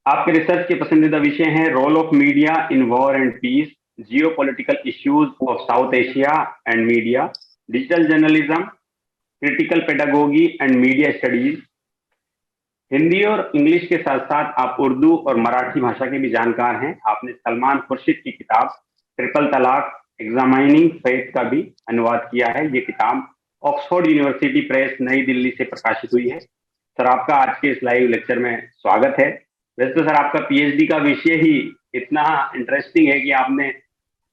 आपके रिसर्च के पसंदीदा विषय हैं role of media in war and peace, geopolitical issues of South Asia and media, digital journalism, critical pedagogy and media studies. Hindi और English के साथ साथ आप उर्दू और मराठी भाषा के भी जानकार हैं। आपने सलमान खुर्शीद की किताब ट्रिपल तलाक एग्जामाइनिंग फेथ का भी अनुवाद किया है। ये किताब ऑक्सफोर्ड यूनिवर्सिटी प्रेस नई दिल्ली से प्रकाशित हुई है। सर, आपका आज के इस लाइव लेक्चर में स्वागत है। वैसे तो सर आपका पीएचडी का विषय ही इतना इंटरेस्टिंग है कि आपने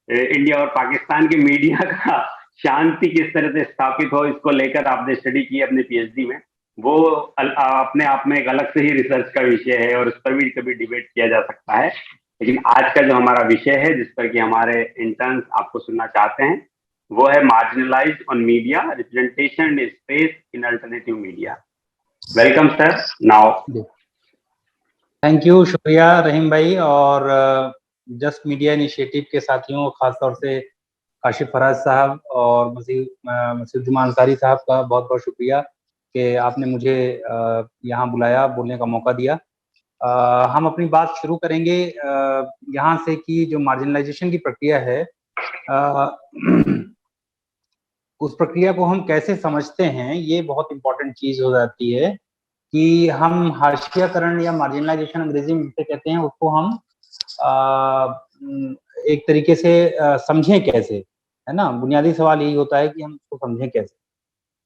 इंडिया और पाकिस्तान के मीडिया का शांति किस तरह से स्थापित हो, इसको लेकर आपने स्टडी की अपने पीएचडी में। वो अपने आप में एक अलग से ही रिसर्च का विषय है और उस पर भी कभी डिबेट किया जा सकता है। लेकिन आज का जो हमारा विषय है जिस पर कि हमारे इंटर्न्स आपको सुनना चाहते हैं, वो है marginalised on media, representation in space in alternative media. Welcome sir. Now thank you, शुक्रिया रहीम भाई और जस्ट मीडिया इनिशिएटिव के साथियों, खासतौर से काशिफ फराज साहब और मसीहुद्दीन अंसारी साहब का बहुत बहुत शुक्रिया कि आपने मुझे यहाँ बुलाया, बोलने का मौका दिया। हम अपनी बात शुरू करेंगे यहाँ से कि जो मार्जिनलाइजेशन की प्रक्रिया है उस प्रक्रिया को हम कैसे समझते हैं, ये बहुत इंपॉर्टेंट चीज हो जाती है कि हम हाशियाकरण या मार्जिनलाइजेशन अंग्रेजी में जिसे कहते हैं उसको हम एक तरीके से समझें कैसे, है ना। बुनियादी सवाल यही होता है कि हम उसको समझें कैसे।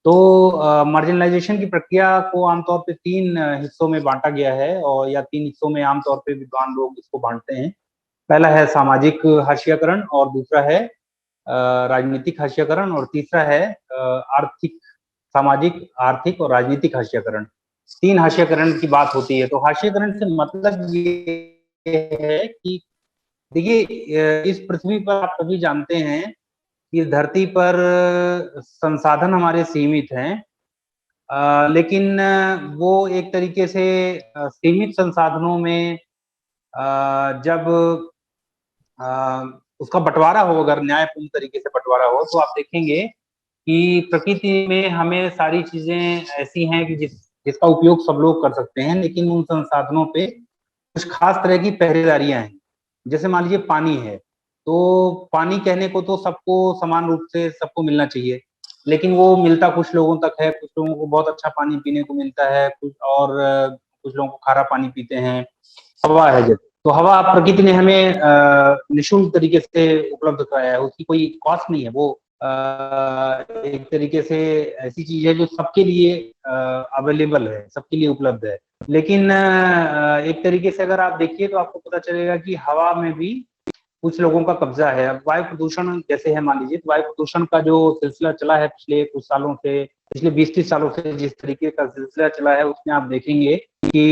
तो मार्जिनलाइजेशन की प्रक्रिया को आमतौर पे 3 हिस्सों में बांटा गया है, और या 3 हिस्सों में आमतौर पे विद्वान लोग इसको बांटते हैं। पहला है सामाजिक हाशियाकरण, और दूसरा है राजनीतिक हाशियाकरण, और तीसरा है आर्थिक, सामाजिक, आर्थिक और राजनीतिक हाशियाकरण। 3 हाशियाकरण की बात होती है। तो हाशियाकरण से मतलब ये है कि देखिए, इस पृथ्वी पर आप सभी जानते हैं कि धरती पर संसाधन हमारे सीमित हैं, लेकिन वो एक तरीके से सीमित संसाधनों में जब उसका बंटवारा हो, अगर न्यायपूर्ण तरीके से बंटवारा हो, तो आप देखेंगे कि प्रकृति में हमें सारी चीजें ऐसी हैं कि जिसका उपयोग सब लोग कर सकते हैं, लेकिन उन संसाधनों पे कुछ खास तरह की पहरेदारियां हैं। जैसे मान लीजिए पानी है, तो पानी कहने को तो सबको समान रूप से सबको मिलना चाहिए, लेकिन वो मिलता कुछ लोगों तक है। कुछ लोगों को बहुत अच्छा पानी पीने को मिलता है, कुछ लोगों को खारा पानी पीते हैं। हवा है, जैसे तो हवा प्रकृति ने हमें निःशुल्क तरीके से उपलब्ध कराया है, उसकी कोई कॉस्ट नहीं है। वो एक तरीके से ऐसी चीज है जो सबके लिए अवेलेबल है, सबके लिए उपलब्ध है। लेकिन एक तरीके से अगर आप देखिए तो आपको पता चलेगा कि हवा में भी कुछ लोगों का कब्जा है। अब वायु प्रदूषण जैसे है, मान लीजिए, तो वायु प्रदूषण का जो सिलसिला चला है पिछले कुछ सालों से, पिछले 20-30 सालों से जिस तरीके का सिलसिला चला है, उसमें आप देखेंगे कि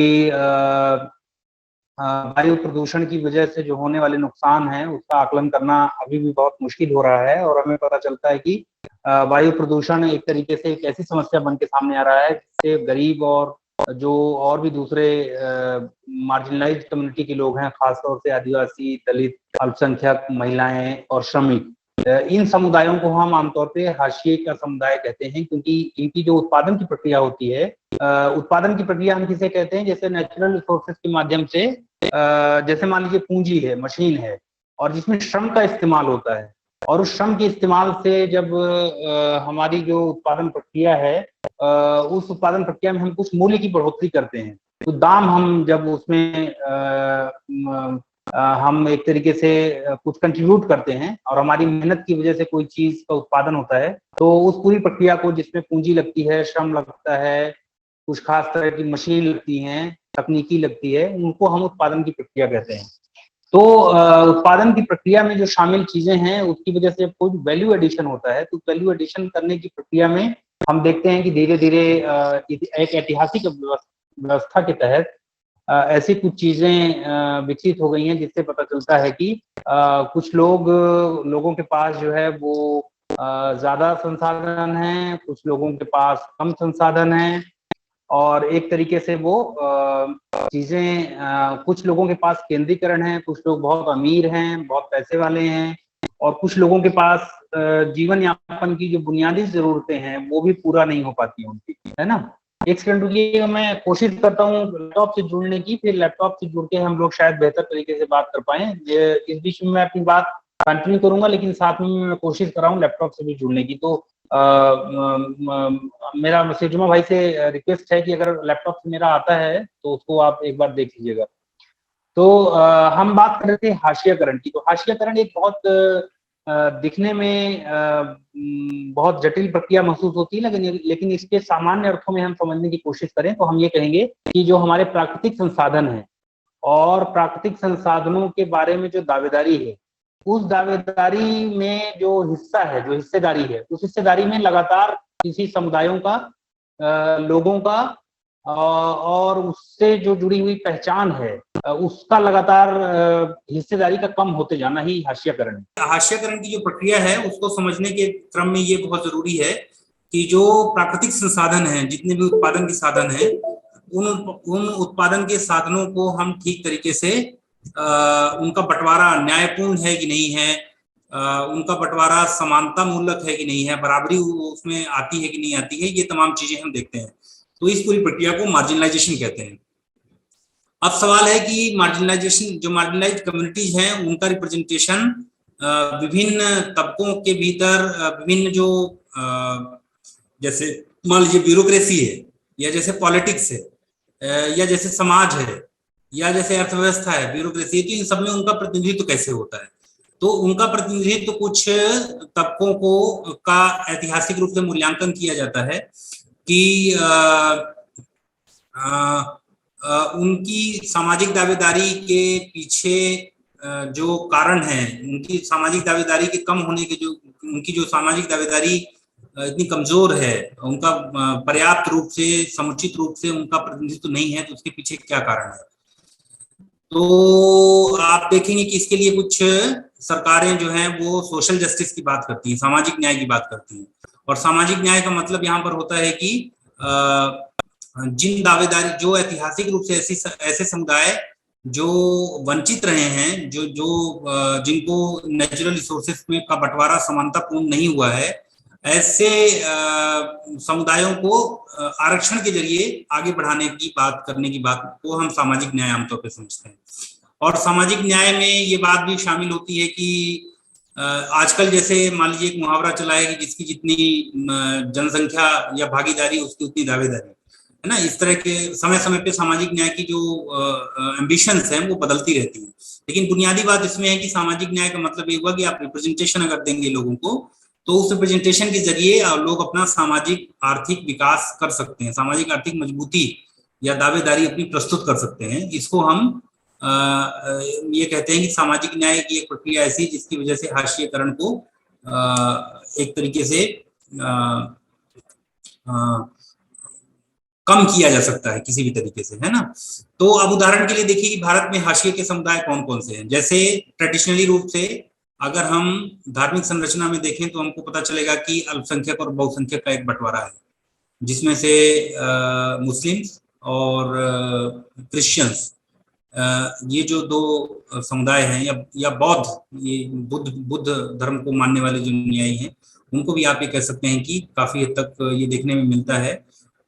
वायु प्रदूषण की वजह से जो होने वाले नुकसान हैं उसका आकलन करना अभी भी बहुत मुश्किल हो रहा है। और हमें पता चलता है कि वायु प्रदूषण एक तरीके से एक ऐसी समस्या बन के सामने आ रहा है जिससे गरीब और जो और भी दूसरे मार्जिनलाइज्ड कम्युनिटी के लोग हैं, खासतौर से आदिवासी, दलित, अल्पसंख्यक, महिलाएं और श्रमिक, इन समुदायों को हम आमतौर पे हाशिए का समुदाय कहते हैं, क्योंकि इनकी जो उत्पादन की प्रक्रिया होती है, उत्पादन की प्रक्रिया हम किसे कहते हैं, जैसे नेचुरल रिसोर्सेज के माध्यम से, जैसे मान लीजिए पूंजी है, मशीन है, और जिसमें श्रम का इस्तेमाल होता है, और उस श्रम के इस्तेमाल से जब हमारी जो उत्पादन प्रक्रिया है, उस उत्पादन प्रक्रिया में हम कुछ मूल्य की बढ़ोतरी करते हैं, तो दाम हम जब उसमें हम एक तरीके से कुछ कंट्रीब्यूट करते हैं और हमारी मेहनत की वजह से कोई चीज का उत्पादन होता है, तो उस पूरी प्रक्रिया को, जिसमें पूंजी लगती है, श्रम लगता है, कुछ खास तरह की मशीन लगती हैं, तकनीकी लगती है, उनको हम उत्पादन की प्रक्रिया कहते हैं। तो उत्पादन की प्रक्रिया में जो शामिल चीजें हैं उसकी वजह से कोई वैल्यू एडिशन होता है, तो वैल्यू एडिशन करने की प्रक्रिया में हम देखते हैं कि धीरे धीरे एक ऐतिहासिक व्यवस्था के तहत ऐसी कुछ चीजें विकसित हो गई हैं, जिससे पता चलता है कि कुछ लोगों के पास जो है वो ज्यादा संसाधन हैं, कुछ लोगों के पास कम संसाधन हैं, और एक तरीके से वो चीजें, कुछ लोगों के पास केंद्रीकरण है, कुछ लोग बहुत अमीर हैं, बहुत पैसे वाले हैं, और कुछ लोगों के पास जीवन यापन की जो बुनियादी जरूरतें हैं वो भी पूरा नहीं हो पाती उनकी, है ना। एक सेकंड रुकिएगा, मैं कोशिश करता हूँ लैपटॉप से जुड़ने की, फिर लैपटॉप से जुड़ के हम लोग शायद बेहतर तरीके से बात कर पाए। इस बीच में मैं अपनी बात कंटिन्यू करूंगा, लेकिन साथ में मैं कोशिश कर रहा हूँ लैपटॉप से भी जुड़ने की। तो मेरा सिजुमा भाई से रिक्वेस्ट है कि अगर लैपटॉप से मेरा आता है तो उसको आप एक बार देख लीजिएगा। तो हम बात कर रहे थे हाशियाकरण की। तो हाशियाकरण एक बहुत दिखने में बहुत जटिल प्रक्रिया महसूस होती है, लेकिन इसके सामान्य अर्थों में हम समझने की कोशिश करें तो हम ये कहेंगे कि जो हमारे प्राकृतिक संसाधन हैं और प्राकृतिक संसाधनों के बारे में जो दावेदारी है, उस दावेदारी में जो हिस्सा है, जो हिस्सेदारी है, उस हिस्सेदारी में लगातार किसी समुदायों का, लोगों का और उससे जो जुड़ी हुई पहचान है, उसका लगातार हिस्सेदारी का कम होते जाना ही हाशियाकरण है। हाशियाकरण की जो प्रक्रिया है उसको समझने के क्रम में ये बहुत जरूरी है कि जो प्राकृतिक संसाधन हैं, जितने भी उत्पादन के साधन हैं, उन उत्पादन के साधनों को हम ठीक तरीके से उनका बंटवारा न्यायपूर्ण है कि नहीं है, उनका बंटवारा समानता मूलक है कि नहीं है, बराबरी उसमें आती है कि नहीं आती है, ये तमाम चीजें हम देखते हैं। तो इस पूरी प्रक्रिया को मार्जिनलाइजेशन कहते हैं। अब सवाल है कि मार्जिनलाइजेशन, जो मार्जिनलाइज कम्युनिटीज हैं उनका रिप्रेजेंटेशन विभिन्न तबकों के भीतर, विभिन्न जो जैसे मान लीजिए ब्यूरोक्रेसी है, या जैसे पॉलिटिक्स है, या जैसे समाज है, या जैसे अर्थव्यवस्था है, ब्यूरोक्रेसी है, तो इन सब में उनका प्रतिनिधित्व कैसे होता है। तो उनका प्रतिनिधित्व कुछ तबकों को का ऐतिहासिक रूप से मूल्यांकन किया जाता है कि उनकी सामाजिक दावेदारी के पीछे जो कारण है, उनकी सामाजिक दावेदारी के कम होने के, जो उनकी जो सामाजिक दावेदारी इतनी कमजोर है, उनका पर्याप्त रूप से, समुचित रूप से उनका प्रतिनिधित्व नहीं है, तो उसके पीछे क्या कारण है। तो आप देखेंगे कि इसके लिए कुछ सरकारें जो हैं वो सोशल जस्टिस की बात करती हैं, सामाजिक न्याय की बात करती हैं। और सामाजिक न्याय का मतलब यहाँ पर होता है कि जिन दावेदारी, जो ऐतिहासिक रूप से ऐसे समुदाय जो वंचित रहे हैं, जो जिनको नेचुरल रिसोर्सेस में का बंटवारा समानतापूर्ण नहीं हुआ है, ऐसे समुदायों को आरक्षण के जरिए आगे बढ़ाने की बात करने की बात को हम सामाजिक न्याय आमतौर पर समझते हैं। और सामाजिक न्याय में ये बात भी शामिल होती है कि आजकल जैसे मान लीजिए एक मुहावरा चला है कि जिसकी जितनी जनसंख्या या भागीदारी उसकी उतनी दावेदारी, है ना। इस तरह के समय समय पे सामाजिक न्याय की जो एम्बिशंस हैं वो बदलती रहती हैं, लेकिन बुनियादी बात इसमें है कि सामाजिक न्याय का मतलब ये हुआ कि आप रिप्रेजेंटेशन अगर देंगे लोगों को, तो उस रिप्रेजेंटेशन के जरिए लोग अपना सामाजिक आर्थिक विकास कर सकते हैं, सामाजिक आर्थिक मजबूती या दावेदारी अपनी प्रस्तुत कर सकते हैं। इसको हम ये कहते हैं कि सामाजिक न्याय की एक प्रक्रिया ऐसी जिसकी वजह से हाशियाकरण को एक तरीके से कम किया जा सकता है किसी भी तरीके से, है ना। तो अब उदाहरण के लिए देखिए कि भारत में हाशिए के समुदाय कौन कौन से हैं। जैसे ट्रेडिशनली रूप से अगर हम धार्मिक संरचना में देखें तो हमको पता चलेगा कि अल्पसंख्यक और बहुसंख्यक का एक बंटवारा है, जिसमें से मुस्लिम्स और क्रिश्चियंस, ये जो दो समुदाय हैं, या बौद्ध, ये बुद्ध धर्म को मानने वाले जो न्यायी हैं, उनको भी आप ये कह सकते हैं कि काफी हद तक ये देखने में मिलता है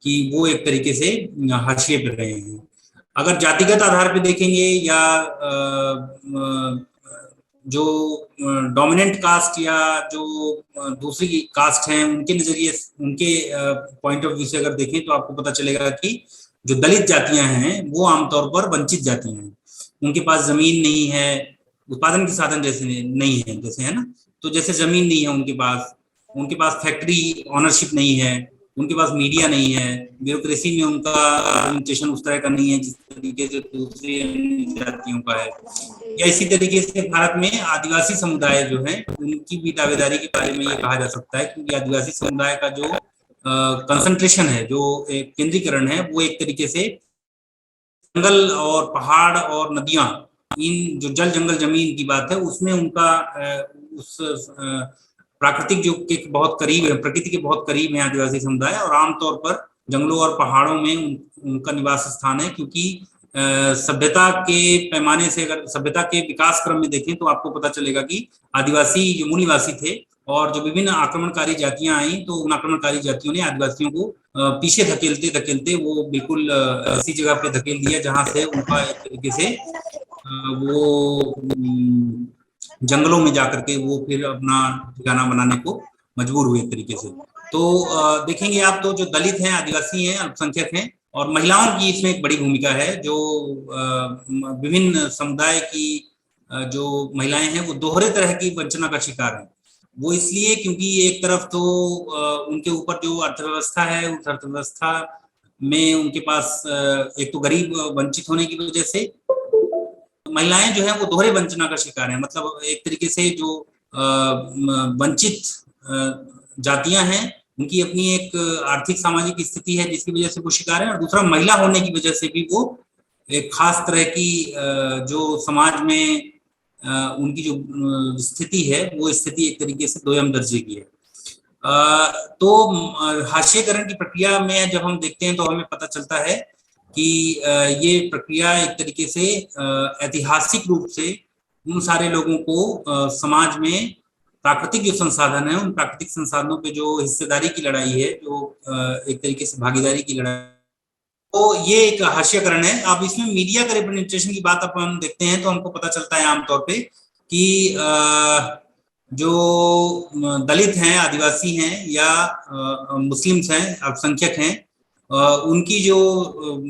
कि वो एक तरीके से हाशिए पे रहे हैं। अगर जातिगत आधार पे देखेंगे या जो डोमिनेंट कास्ट या जो दूसरी कास्ट हैं उनके नजरिए, उनके पॉइंट ऑफ व्यू से अगर देखें तो आपको पता चलेगा कि जो दलित जातियां हैं वो आमतौर पर वंचित जातियां हैं, उनके पास जमीन नहीं है, उत्पादन के साधन जैसे नहीं है, जैसे, है ना। तो जैसे जमीन नहीं है उनके पास फैक्ट्री ऑनरशिप नहीं है, उनके पास मीडिया नहीं है, ब्यूरोक्रेसी में उनका रिप्रेजेंटेशन उस तरह का नहीं है जिस तरीके से दूसरी जातियों का है। या इसी तरीके से भारत में आदिवासी समुदाय जो है उनकी भी दावेदारी के बारे में ये कहा जा सकता है, क्योंकि आदिवासी समुदाय का जो कंसंट्रेशन है, जो एक केंद्रीकरण है, वो एक तरीके से जंगल और पहाड़ और नदियां, इन जो जल जंगल जमीन की बात है उसमें उनका उस प्राकृतिक जो के बहुत करीब है, प्रकृति के बहुत करीब है आदिवासी समुदाय, और आमतौर पर जंगलों और पहाड़ों में उनका निवास स्थान है। क्योंकि सभ्यता के पैमाने से, अगर सभ्यता के विकास क्रम में देखें तो आपको पता चलेगा कि आदिवासी जो मूल निवासी थे और जो विभिन्न आक्रमणकारी जातियां आई, तो उन आक्रमणकारी जातियों ने आदिवासियों को पीछे धकेलते धकेलते वो बिल्कुल ऐसी जगह पे धकेल दिया जहां से उनका एक तरीके से वो जंगलों में जाकर के वो फिर अपना ठिकाना बनाने को मजबूर हुए एक तरीके से। तो देखेंगे आप, तो जो दलित हैं, आदिवासी हैं, अल्पसंख्यक हैं और महिलाओं की इसमें एक बड़ी भूमिका है। जो विभिन्न समुदाय की जो महिलाएं हैं वो दोहरे तरह की वंचना का शिकार हैं। वो इसलिए क्योंकि एक तरफ तो उनके ऊपर जो अर्थव्यवस्था है, उस अर्थव्यवस्था में उनके पास एक तो गरीब वंचित होने की वजह से महिलाएं जो है वो दोहरे वंचना का शिकार है। मतलब एक तरीके से जो वंचित जातियां हैं उनकी अपनी एक आर्थिक सामाजिक स्थिति है जिसकी वजह से वो शिकार है, और दूसरा महिला होने की वजह से भी वो एक खास तरह की जो समाज में उनकी जो स्थिति है वो स्थिति एक तरीके से दोयम दर्जे की है। तो हाशिएकरण की प्रक्रिया में जब हम देखते हैं तो हमें पता चलता है कि ये प्रक्रिया एक तरीके से ऐतिहासिक रूप से उन सारे लोगों को समाज में प्राकृतिक जो संसाधन है उन प्राकृतिक संसाधनों पे जो हिस्सेदारी की लड़ाई है, जो एक तरीके से भागीदारी की लड़ाई, तो ये एक हाशियाकरण है। अब इसमें मीडिया का रिप्रेजेंटेशन की बात अब हम देखते हैं तो हमको पता चलता है आमतौर पे कि जो दलित हैं, आदिवासी हैं या मुस्लिम्स हैं, अल्पसंख्यक हैं, उनकी जो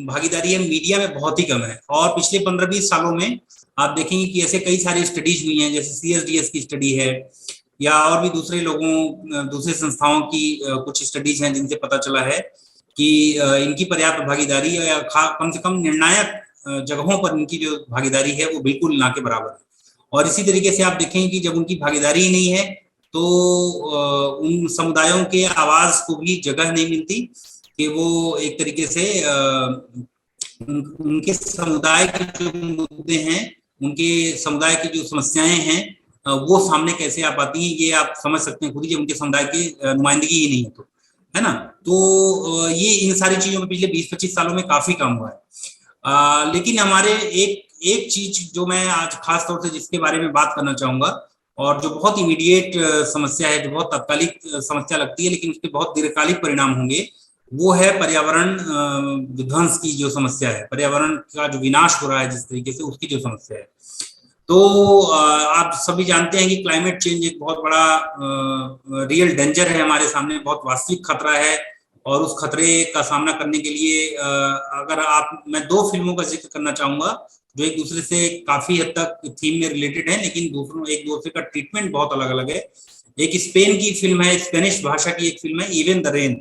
भागीदारी है मीडिया में बहुत ही कम है। और पिछले 15-20 सालों में आप देखेंगे कि ऐसे कई सारी स्टडीज हुई हैं, जैसे CSDS की स्टडी है या और भी दूसरे लोगों, दूसरे संस्थाओं की कुछ स्टडीज हैं जिनसे पता चला है कि इनकी पर्याप्त भागीदारी या कम से कम निर्णायक जगहों पर इनकी जो भागीदारी है वो बिल्कुल ना के बराबर है। और इसी तरीके से आप देखेंगे कि जब उनकी भागीदारी ही नहीं है तो उन समुदायों के आवाज को भी जगह नहीं मिलती कि वो एक तरीके से उनके समुदाय के जो मुद्दे हैं, उनके समुदाय की जो समस्याएं हैं वो सामने कैसे आ पाती हैं, ये आप समझ सकते हैं खुद ही जब उनके समुदाय की नुमाइंदगी ही नहीं है तो, है ना। तो ये इन सारी चीजों में पिछले 20-25 सालों में काफी कम हुआ है। लेकिन हमारे एक चीज जो मैं आज खास तौर से जिसके बारे में बात करना चाहूंगा और जो बहुत इमीडिएट समस्या है, जो बहुत तात्कालिक समस्या लगती है लेकिन उसके बहुत दीर्घकालिक परिणाम होंगे, वो है पर्यावरण विध्वंस की जो समस्या है, पर्यावरण का जो विनाश हो रहा है जिस तरीके से, उसकी जो समस्या है। तो आप सभी जानते हैं कि क्लाइमेट चेंज एक बहुत बड़ा रियल डेंजर है हमारे सामने, बहुत वास्तविक खतरा है। और उस खतरे का सामना करने के लिए अगर मैं 2 फिल्मों का जिक्र करना चाहूंगा जो एक दूसरे से काफी हद तक थीम में रिलेटेड है, लेकिन एक दूसरे का ट्रीटमेंट बहुत अलग अलग है। एक स्पेन की फिल्म है, स्पेनिश भाषा की एक फिल्म है, इवन द रेन।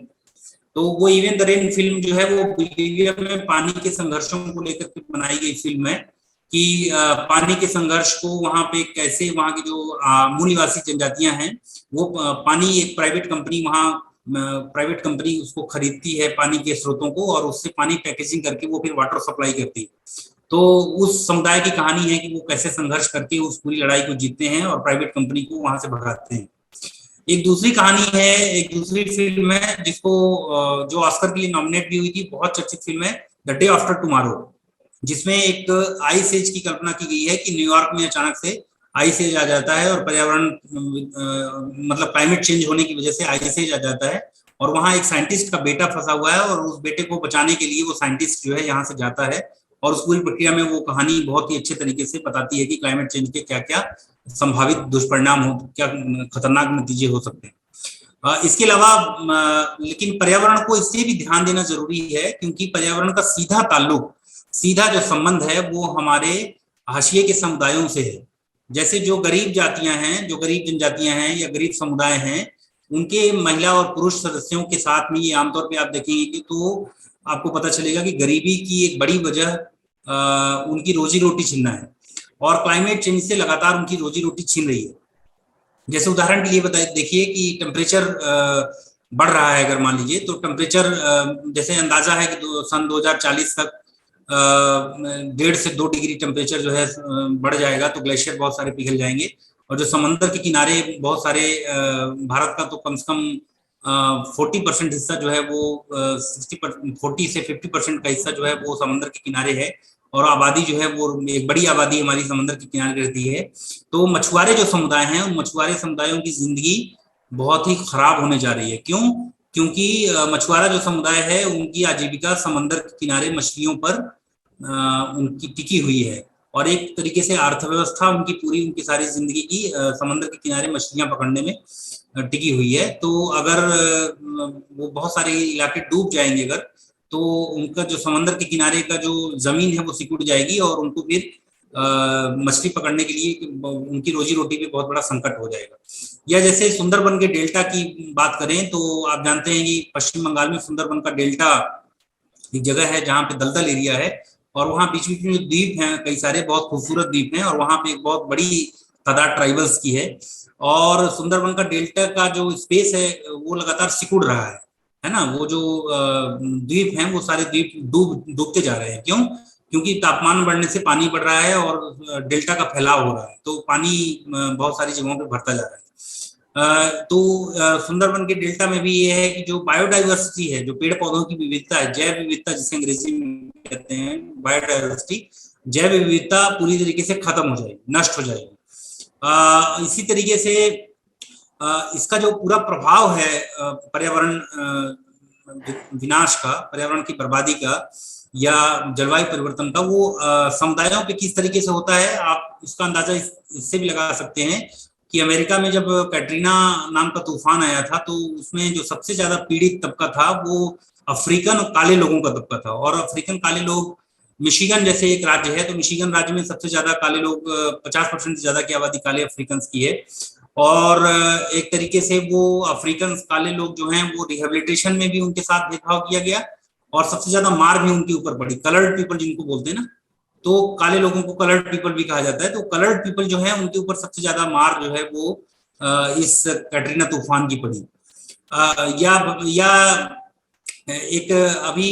तो वो इवन द रेन फिल्म जो है वो बोलिविया में पानी के संघर्षों को लेकर के बनाई गई फिल्म है कि पानी के संघर्ष को वहां पे कैसे वहां की जो मूल निवासी जनजातियां हैं वो पानी, एक प्राइवेट कंपनी उसको खरीदती है पानी के स्रोतों को और उससे पानी पैकेजिंग करके वो फिर वाटर सप्लाई करती है। तो उस समुदाय की कहानी है कि वो कैसे संघर्ष करके उस पूरी लड़ाई को जीतते हैं और प्राइवेट कंपनी को वहां से भगाते हैं। एक दूसरी कहानी है, एक दूसरी फिल्म है जिसको जो ऑस्कर के लिए नॉमिनेट भी हुई थी, बहुत चर्चित फिल्म है, द डे आफ्टर टुमारो, जिसमें एक आइस एज की कल्पना की गई है कि न्यूयॉर्क में अचानक से आइस एज आ जाता है और पर्यावरण मतलब क्लाइमेट चेंज होने की वजह से आइस एज आ जाता है और वहां एक साइंटिस्ट का बेटा फंसा हुआ है और उस बेटे को बचाने के लिए वो साइंटिस्ट जो है यहाँ से जाता है और उस पूरी प्रक्रिया में वो कहानी बहुत ही अच्छे तरीके से बताती है कि क्लाइमेट चेंज के क्या क्या संभावित दुष्परिणाम हो, क्या खतरनाक नतीजे हो सकते हैं। इसके अलावा लेकिन पर्यावरण को इससे भी ध्यान देना जरूरी है क्योंकि पर्यावरण का सीधा जो संबंध है वो हमारे हाशिए के समुदायों से है। जैसे जो गरीब जातियां हैं, जो गरीब जनजातियां हैं या गरीब समुदाय हैं, उनके महिला और पुरुष सदस्यों के साथ में ये आमतौर पे आप देखेंगे कि तो आपको पता चलेगा कि गरीबी की एक बड़ी वजह उनकी रोजी रोटी छीनना है और क्लाइमेट चेंज से लगातार उनकी रोजी रोटी छीन रही है। जैसे उदाहरण के लिए देखिए कि टेम्परेचर बढ़ रहा है, अगर मान लीजिए तो टेम्परेचर जैसे अंदाजा है कि सन 2040 तक 1.5 से 2 डिग्री टेम्परेचर जो है बढ़ जाएगा, तो ग्लेशियर बहुत सारे पिघल जाएंगे और जो समंदर के किनारे बहुत सारे भारत का तो कम से कम 40% हिस्सा जो है वो 40 से 50% का हिस्सा जो है वो समंदर के किनारे है और आबादी जो है वो एक बड़ी आबादी हमारी समंदर के किनारे रहती है। तो मछुआरे जो समुदाय हैं, उन मछुआरे समुदायों की जिंदगी बहुत ही खराब होने जा रही है। क्यों? क्योंकि मछुआरा जो समुदाय है उनकी आजीविका समंदर के किनारे मछलियों पर उनकी टिकी हुई है, और एक तरीके से अर्थव्यवस्था उनकी सारी जिंदगी की समंदर के किनारे मछलियां पकड़ने में टिकी हुई है। तो अगर वो बहुत सारे इलाके डूब जाएंगे अगर, तो उनका जो समंदर के किनारे का जो जमीन है वो सिकुड़ जाएगी, और उनको फिर मछली पकड़ने के लिए उनकी रोजी रोटी पे बहुत बड़ा संकट हो जाएगा। या जैसे सुंदरबन के डेल्टा की बात करें तो आप जानते हैं कि पश्चिम बंगाल में सुंदरबन का डेल्टा एक जगह है जहाँ पे दलदल एरिया है, और वहाँ बीच बीच में जो द्वीप हैं कई सारे बहुत खूबसूरत द्वीप हैं, और वहाँ पे एक बहुत बड़ी तादाद ट्राइबल्स की है, और सुंदरबन का डेल्टा का जो स्पेस है वो लगातार सिकुड़ रहा है ना। वो जो द्वीप हैं वो सारे द्वीप डूबते जा रहे हैं। क्यों? क्योंकि तापमान बढ़ने से पानी बढ़ रहा है और डेल्टा का फैलाव हो रहा है, तो पानी बहुत सारी जगहों पे बढ़ता जा रहा है। तो सुंदरबन के डेल्टा में भी ये है कि जो बायोडाइवर्सिटी है, जो पेड़ पौधों की विविधता है, जैव विविधता जिसे अंग्रेजी में कहते हैं बायोडाइवर्सिटी, जैव विविधता पूरी तरीके से खत्म हो जाएगी, नष्ट हो जाएगी। इसी तरीके से इसका जो पूरा प्रभाव है पर्यावरण विनाश का, पर्यावरण की बर्बादी का या जलवायु परिवर्तन का, वो समुदायों पे किस तरीके से होता है आप इसका अंदाजा इससे भी लगा सकते हैं कि अमेरिका में जब कैटरीना नाम का तूफान आया था तो उसमें जो सबसे ज्यादा पीड़ित तबका था वो अफ्रीकन और काले लोगों का तबका था। और अफ्रीकन काले लोग, मिशिगन जैसे एक राज्य है तो मिशिगन राज्य में सबसे ज्यादा काले लोग, 50% से ज्यादा की आबादी काले अफ्रीकन की है, और एक तरीके से वो अफ्रीकन काले लोग जो हैं वो रिहेबिलिटेशन में भी उनके साथ भेदभाव किया गया, और सबसे ज्यादा मार भी उनके ऊपर पड़ी। कलर्ड पीपल जिनको बोलते हैं ना, तो काले लोगों को कलर्ड पीपल भी कहा जाता है, तो कलर्ड पीपल जो है उनके ऊपर सबसे ज्यादा मार जो है वो इस कैटरीना तूफान की पड़ी। या एक अभी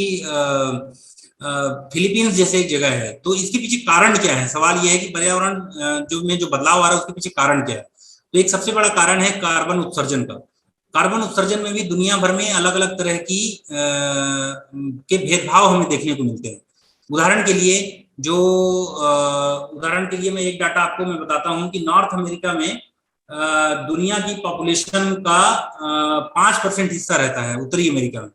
फिलीपींस जैसे एक जगह है, तो इसके पीछे कारण क्या है? सवाल यह है कि पर्यावरण जो बदलाव आ रहा है उसके पीछे कारण क्या है? तो एक सबसे बड़ा कारण है कार्बन उत्सर्जन का। कार्बन उत्सर्जन में भी दुनिया भर में अलग अलग तरह की के भेदभाव हमें देखने को मिलते हैं। उदाहरण के लिए मैं एक डाटा आपको मैं बताता हूं कि नॉर्थ अमेरिका में दुनिया की पॉपुलेशन का 5% हिस्सा रहता है उत्तरी अमेरिका में,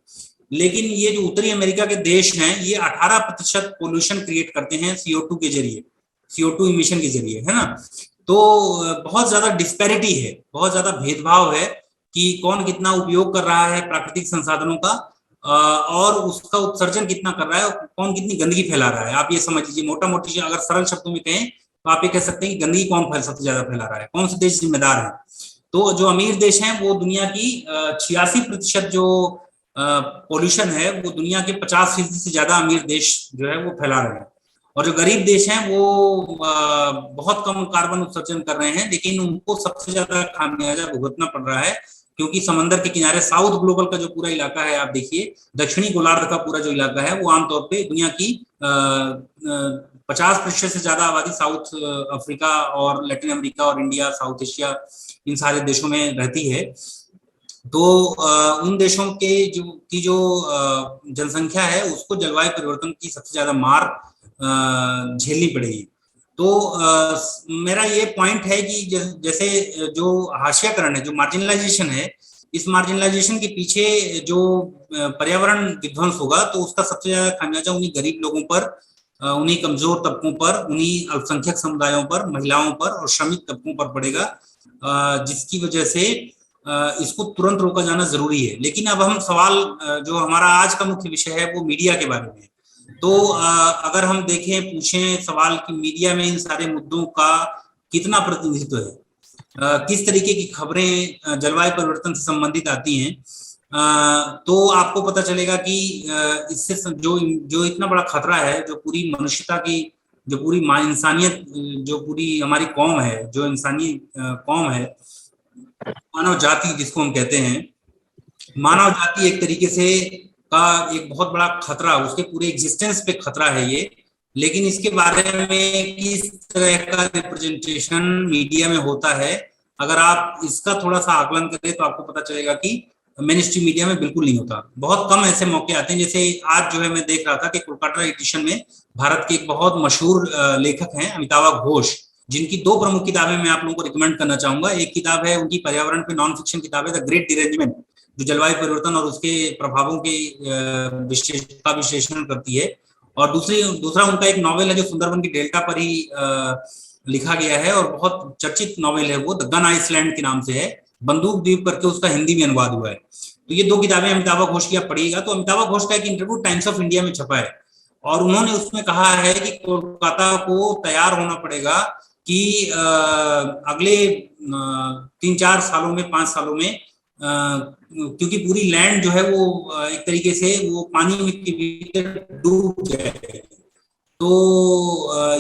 लेकिन ये जो उत्तरी अमेरिका के देश हैं ये 18% पोल्यूशन क्रिएट करते हैं CO2 के जरिए, CO2 इमिशन के जरिए, है ना। तो बहुत ज्यादा डिस्पैरिटी है, बहुत ज्यादा भेदभाव है कि कौन कितना उपयोग कर रहा है प्राकृतिक संसाधनों का, और उसका उत्सर्जन कितना कर रहा है, कौन कितनी गंदगी फैला रहा है। आप ये समझ लीजिए, मोटा मोटी अगर सरल शब्दों में कहें तो आप ये कह सकते हैं कि गंदगी कौन सबसे ज्यादा फैला रहा है, कौन से देश जिम्मेदार है। तो जो अमीर देश हैं वो दुनिया की 86% जो पोल्यूशन है वो दुनिया के 50% से ज्यादा अमीर देश जो है वो फैला रहे हैं, और जो गरीब देश हैं वो बहुत कम कार्बन उत्सर्जन कर रहे हैं, लेकिन उनको सबसे ज्यादा खामियाजा भुगतना पड़ रहा है, क्योंकि समंदर के किनारे साउथ ग्लोबल का जो पूरा इलाका है, आप देखिए दक्षिणी गोलार्ध का पूरा जो इलाका है वो आमतौर पे दुनिया की 50% से ज्यादा आबादी साउथ अफ्रीका और लैटिन अमेरिका और इंडिया, साउथ एशिया, इन सारे देशों में रहती है। तो उन देशों के जो जनसंख्या है उसको जलवायु परिवर्तन की सबसे ज्यादा मार झेलनी पड़ेगी। तो मेरा ये पॉइंट है कि जैसे जो हाशियाकरण है, जो मार्जिनलाइजेशन है, इस मार्जिनलाइजेशन के पीछे जो पर्यावरण विध्वंस होगा तो उसका सबसे ज्यादा खामियाजा उन्हीं गरीब लोगों पर, उन्हीं कमजोर तबकों पर, उन्हीं अल्पसंख्यक समुदायों पर, महिलाओं पर और श्रमिक तबकों पर पड़ेगा, जिसकी वजह से इसको तुरंत रोका जाना जरूरी है। लेकिन अब हम सवाल, जो हमारा आज का मुख्य विषय है वो मीडिया के बारे में है। तो अगर हम देखें, पूछें सवाल कि मीडिया में इन सारे मुद्दों का कितना प्रतिनिधित्व है, किस तरीके की खबरें जलवायु परिवर्तन से संबंधित आती हैं, तो आपको पता चलेगा कि इससे जो इतना बड़ा खतरा है, जो पूरी मनुष्यता की, जो पूरी इंसानियत, जो पूरी हमारी कौम है, जो इंसानी कौम है, मानव जाति जिसको हम कहते हैं, मानव जाति एक तरीके से का एक बहुत बड़ा खतरा, उसके पूरे एग्जिस्टेंस पे खतरा है ये। लेकिन इसके बारे में किस तरह का रिप्रेजेंटेशन मीडिया में होता है, अगर आप इसका थोड़ा सा आकलन करें तो आपको पता चलेगा कि मेन स्ट्रीम मीडिया में बिल्कुल नहीं होता। बहुत कम ऐसे मौके आते हैं, जैसे आज जो है मैं देख रहा था कि कोलकाता एडिशन में भारत के एक बहुत मशहूर लेखक हैं अमिताभ घोष, जिनकी दो प्रमुख किताबें मैं आप लोगों को रिकमेंड करना चाहूंगा। एक किताब है उनकी पर्यावरण पे नॉन फिक्शन किताब है द ग्रेट डिरेंजमेंट, जो जलवायु परिवर्तन और उसके प्रभावों के विश्लेषण करती है। और दूसरा उनका एक नॉवेल है जो सुंदरबन की डेल्टा पर ही लिखा गया है और बहुत चर्चित नॉवेल है, वो द गन आइसलैंड के नाम से है, बंदूक द्वीप करके उसका हिंदी में अनुवाद हुआ है। तो ये दो किताबें अमिताभ घोष की आप पढ़िएगा। तो अमिताभ घोष का एक इंटरव्यू टाइम्स ऑफ इंडिया में छपा है और उन्होंने उसमें कहा है कि कोलकाता को तैयार होना पड़ेगा कि अगले 3-4 सालों में 5 सालों में, क्योंकि पूरी लैंड जो है वो एक तरीके से वो पानी में के भीतर डूब जाए, तो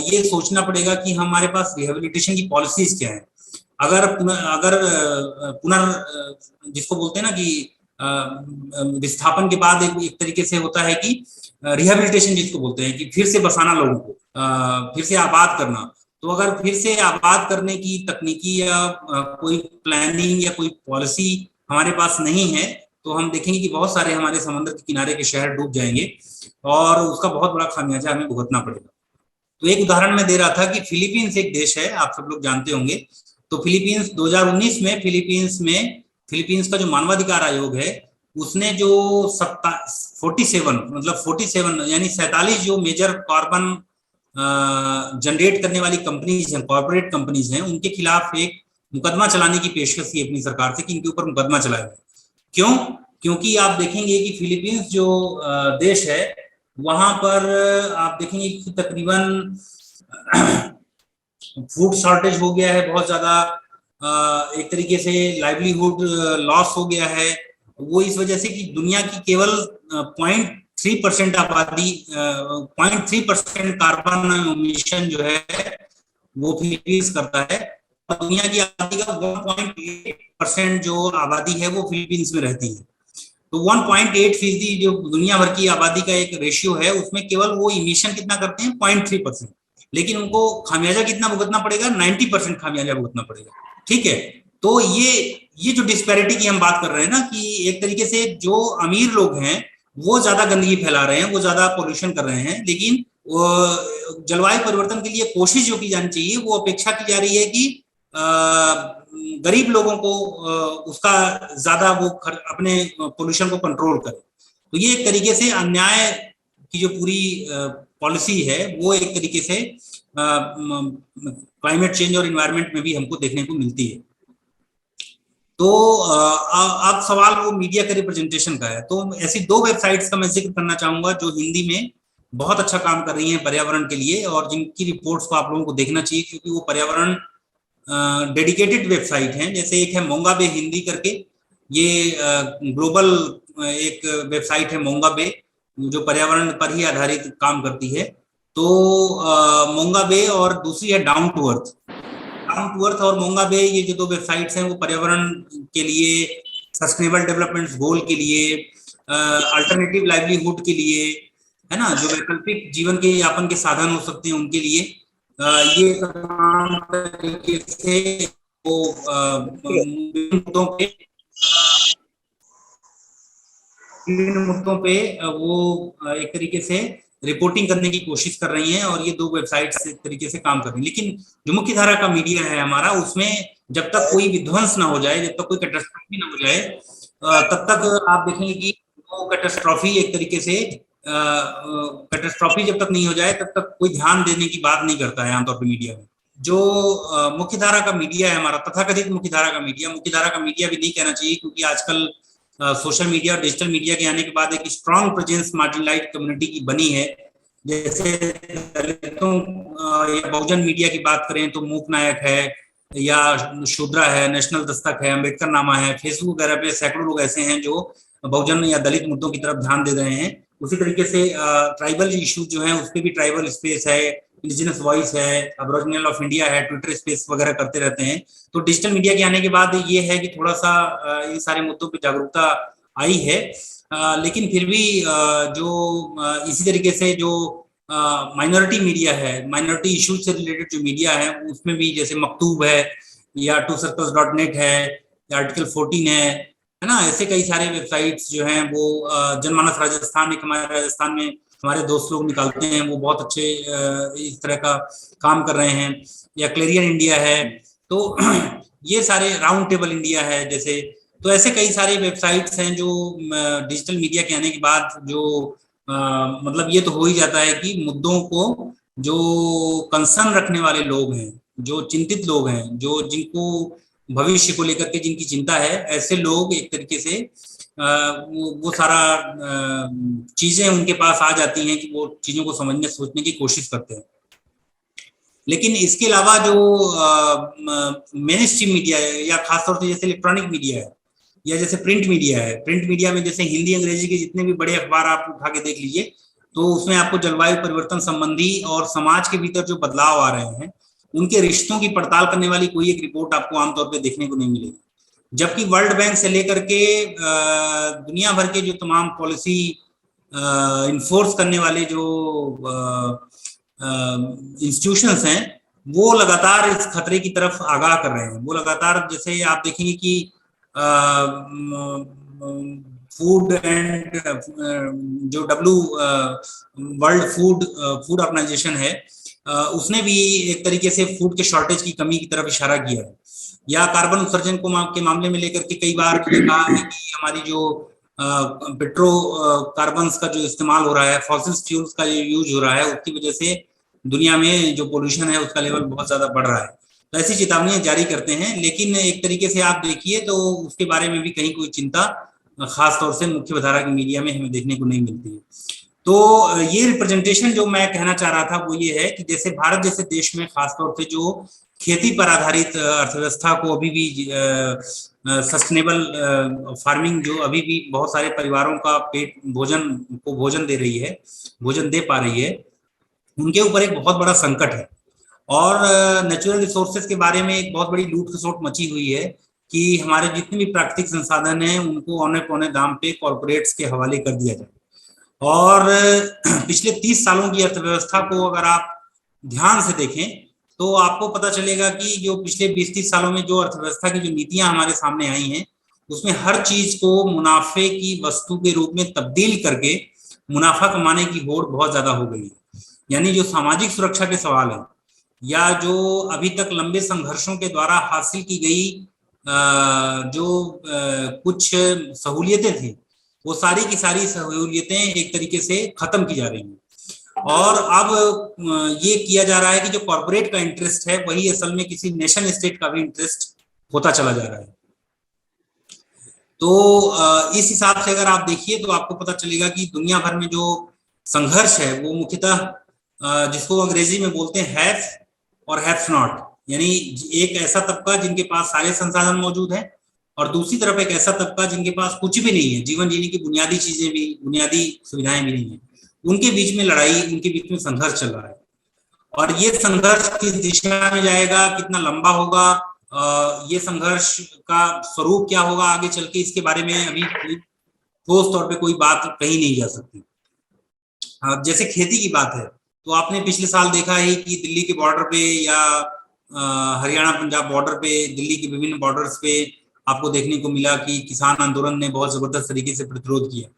ये सोचना पड़ेगा कि हमारे पास रिहेबिलिटेशन की पॉलिसीज क्या है। अगर जिसको बोलते हैं ना कि विस्थापन के बाद एक तरीके से होता है कि रिहेबिलिटेशन जिसको बोलते हैं कि फिर से बसाना लोगों को, फिर से आबाद करना। तो अगर फिर से आबाद करने की तकनीकी या कोई प्लानिंग या कोई पॉलिसी हमारे पास नहीं है, तो हम देखेंगे कि बहुत सारे हमारे समुद्र के किनारे के शहर डूब जाएंगे और उसका बहुत बड़ा खामियाजा हमें भुगतना पड़ेगा। तो एक उदाहरण मैं दे रहा था कि फिलीपींस एक देश है, आप सब लोग जानते होंगे। तो फिलीपींस 2019 में फिलीपींस का जो मानवाधिकार आयोग है उसने जो 47 यानी 47 जो मेजर कार्बन जनरेट करने वाली कंपनीज हैं, कॉर्पोरेट कंपनीज हैं, उनके खिलाफ एक मुकदमा चलाने की पेशकश की अपनी सरकार से कि इनके ऊपर मुकदमा चलाया जाए। क्यों? क्योंकि आप देखेंगे कि फिलीपींस जो देश है वहां पर आप देखेंगे कि तकरीबन फूड शॉर्टेज हो गया है बहुत ज्यादा, एक तरीके से लाइवलीहुड लॉस हो गया है। वो इस वजह से कि दुनिया की केवल 0.3% आबादी, 0.3% कार्बन एमिशन जो है वो फिलीपींस करता है। दुनिया की आबादी का 1.8% जो आबादी है वो फिलीपींस में रहती है। तो 1.8% जो दुनिया भर की आबादी का एक रेशियो है उसमें केवल वो इमिशन कितना करते हैं, 0.3%, लेकिन उनको खामियाजा कितना भुगतना पड़ेगा, 90% खामियाजा भुगतना पड़ेगा। ठीक है, तो ये जो डिस्पैरिटी की हम बात कर रहे हैं ना, कि एक तरीके से जो अमीर लोग हैं वो ज्यादा गंदगी फैला रहे हैं, वो ज्यादा पोल्यूशन कर रहे हैं, लेकिन जलवायु परिवर्तन के लिए कोशिश जो की जानी चाहिए वो अपेक्षा की जा रही है कि गरीब लोगों को उसका ज्यादा वो अपने पोल्यूशन को कंट्रोल करे। तो ये एक तरीके से अन्याय की जो पूरी पॉलिसी है वो एक तरीके से क्लाइमेट चेंज और एनवायरनमेंट में भी हमको देखने को मिलती है। तो अब सवाल वो मीडिया के रिप्रेजेंटेशन का है। तो ऐसी 2 वेबसाइट्स का मैं जिक्र करना चाहूंगा जो हिंदी में बहुत अच्छा काम कर रही हैं पर्यावरण के लिए और जिनकी रिपोर्ट्स को आप लोगों को देखना चाहिए, क्योंकि वो पर्यावरण डेडिकेटेड वेबसाइट हैं। जैसे एक है मोंगाबे हिंदी करके, ये ग्लोबल एक वेबसाइट है मोंगाबे जो पर्यावरण पर ही आधारित काम करती है। तो मोंगाबे, और दूसरी है डाउन टू अर्थ और मोंगाबे, ये जो 2 वेबसाइट्स हैं वो पर्यावरण के लिए, सस्टेनेबल डेवलपमेंट गोल के लिए, अल्टरनेटिव लाइवलीहुड के लिए, है ना, जो वैकल्पिक जीवन के यापन के साधन हो सकते हैं उनके लिए, ये तमाम तरीके से वो मुद्दों पे वो एक तरीके से रिपोर्टिंग करने की कोशिश कर रही हैं और ये 2 वेबसाइट्स एक तरीके से काम कर रही हैं। लेकिन जो मुख्य धारा का मीडिया है हमारा, उसमें जब तक कोई विध्वंस ना हो जाए, जब तक कोई कैटास्ट्रॉफी ना हो जाए, तब तक आप देखेंगे कि वो कैटास्ट्रॉफी एक तरीके से कैटास्ट्रॉफी जब तक नहीं हो जाए तब तक कोई ध्यान देने की बात नहीं करता है आमतौर पर मीडिया में। जो मुख्यधारा का मीडिया है हमारा, तथाकथित मुख्यधारा का मीडिया भी नहीं कहना चाहिए, क्योंकि आजकल सोशल मीडिया और डिजिटल मीडिया के आने के बाद एक स्ट्रॉन्ग प्रेजेंस मार्जिनलाइज्ड कम्युनिटी की बनी है। जैसे दलितों या बहुजन मीडिया की बात करें तो मूक नायक है या शूद्रा है, नेशनल दस्तक है, अम्बेडकर नामा है, फेसबुक वगैरह पे सैकड़ों लोग ऐसे हैं जो बहुजन या दलित मुद्दों की तरफ ध्यान दे रहे हैं। उसी तरीके से ट्राइबल इश्यूज जो हैं उस पर भी ट्राइबल स्पेस है, इंडिजिनस वॉइस है, अबोरिजिनल ऑफ इंडिया है, ट्विटर स्पेस वगैरह करते रहते हैं। तो डिजिटल मीडिया के आने के बाद ये है कि थोड़ा सा इन सारे मुद्दों पे जागरूकता आई है, लेकिन फिर भी जो इसी तरीके से जो माइनॉरिटी मीडिया है, माइनॉरिटी इश्यूज से रिलेटेड जो मीडिया है उसमें भी जैसे मकतूब है या twocircles.net है या आर्टिकल 14 है ना, ऐसे कई सारे वेबसाइट्स जो हैं वो जनमानस राजस्थान, एक हमारे राजस्थान में हमारे दोस्त लोग निकालते हैं, वो बहुत अच्छे इस तरह का काम कर रहे हैं, या क्लेरियन इंडिया है, तो ये सारे राउंड टेबल इंडिया है जैसे, तो ऐसे कई सारे वेबसाइट्स हैं जो डिजिटल मीडिया के आने के बाद जो मतलब ये तो हो ही जाता है कि मुद्दों को जो कंसर्न रखने वाले लोग हैं, जो चिंतित लोग हैं, जो जिनको भविष्य को लेकर के जिनकी चिंता है, ऐसे लोग एक तरीके से वो सारा चीजें उनके पास आ जाती हैं कि वो चीजों को समझने सोचने की कोशिश करते हैं। लेकिन इसके अलावा जो मेन स्ट्रीम मीडिया है, या खासतौर से जैसे इलेक्ट्रॉनिक मीडिया है या जैसे प्रिंट मीडिया है, प्रिंट मीडिया में जैसे हिंदी अंग्रेजी के जितने भी बड़े अखबार आप उठा के देख लीजिए, तो उसमें आपको जलवायु परिवर्तन संबंधी और समाज के भीतर जो बदलाव आ रहे हैं उनके रिश्तों की पड़ताल करने वाली कोई एक रिपोर्ट आपको आमतौर पर देखने को नहीं मिलेगी। जबकि वर्ल्ड बैंक से लेकर के दुनिया भर के जो तमाम पॉलिसी इन्फोर्स करने वाले जो इंस्टीट्यूशंस हैं, वो लगातार इस खतरे की तरफ आगाह कर रहे हैं। वो लगातार, जैसे आप देखेंगे कि फूड एंड जो वर्ल्ड फूड ऑर्गेनाइजेशन है, उसने भी एक तरीके से फूड के शॉर्टेज की कमी की तरफ इशारा किया है। या कार्बन उत्सर्जन को के मामले में लेकर के कई बार ये कहा है कि हमारी जो पेट्रो कार्बन्स का जो इस्तेमाल हो रहा है, फॉसिल फ्यूल्स का जो यूज हो रहा है, उसकी वजह से दुनिया में जो पोल्यूशन है उसका लेवल बहुत ज्यादा बढ़ रहा है। तो ऐसी चेतावनियां जारी करते हैं, लेकिन एक तरीके से आप देखिए तो उसके बारे में भी कहीं कोई चिंता खासतौर से मुख्य धारा की मीडिया में हमें देखने को नहीं मिलती है। तो ये रिप्रेजेंटेशन जो मैं कहना चाह रहा था वो ये है कि जैसे भारत जैसे देश में खासतौर से जो खेती पर आधारित अर्थव्यवस्था को अभी भी सस्टेनेबल फार्मिंग जो अभी भी बहुत सारे परिवारों का पेट भोजन दे रही है, भोजन दे पा रही है, उनके ऊपर एक बहुत बड़ा संकट है। और नेचुरल रिसोर्सेज के बारे में एक बहुत बड़ी लूट खसोट मची हुई है कि हमारे जितने भी प्राकृतिक संसाधन हैं उनको औने पौने दाम पे कॉर्पोरेट्स के हवाले कर दिया जाए। और पिछले 30 सालों की अर्थव्यवस्था को अगर आप ध्यान से देखें तो आपको पता चलेगा कि जो पिछले 20-30 सालों में जो अर्थव्यवस्था की जो नीतियां हमारे सामने आई हैं, उसमें हर चीज को मुनाफे की वस्तु के रूप में तब्दील करके मुनाफा कमाने की होड़ बहुत ज्यादा हो गई है। यानी जो सामाजिक सुरक्षा के सवाल है या जो अभी तक लंबे संघर्षों के द्वारा हासिल की गई जो कुछ सहूलियतें थी, वो सारी की सारी सहूलियतें एक तरीके से खत्म की जा रही हैं। और अब ये किया जा रहा है कि जो कॉर्पोरेट का इंटरेस्ट है वही असल में किसी नेशन स्टेट का भी इंटरेस्ट होता चला जा रहा है। तो इस हिसाब से अगर आप देखिए तो आपको पता चलेगा कि दुनिया भर में जो संघर्ष है वो मुख्यतः जिसको अंग्रेजी में बोलते हैं हैव और हैव्स नॉट, यानी एक ऐसा तबका जिनके पास सारे संसाधन मौजूद हैं और दूसरी तरफ एक ऐसा तबका जिनके पास कुछ भी नहीं है, जीवन जीने की बुनियादी चीजें भी, बुनियादी सुविधाएं भी नहीं है। उनके बीच में लड़ाई, उनके बीच में संघर्ष चल रहा है। और ये संघर्ष किस दिशा में जाएगा, कितना लंबा होगा, ये संघर्ष का स्वरूप क्या होगा आगे चल के, इसके बारे में अभी ठोस तौर पे कोई बात कही नहीं जा सकती। जैसे खेती की बात है तो आपने पिछले साल देखा है कि दिल्ली के बॉर्डर पे या हरियाणा पंजाब बॉर्डर पे, दिल्ली के विभिन्न बॉर्डर्स पे आपको देखने को मिला कि किसान आंदोलन ने बहुत जबरदस्त तरीके से प्रतिरोध किया।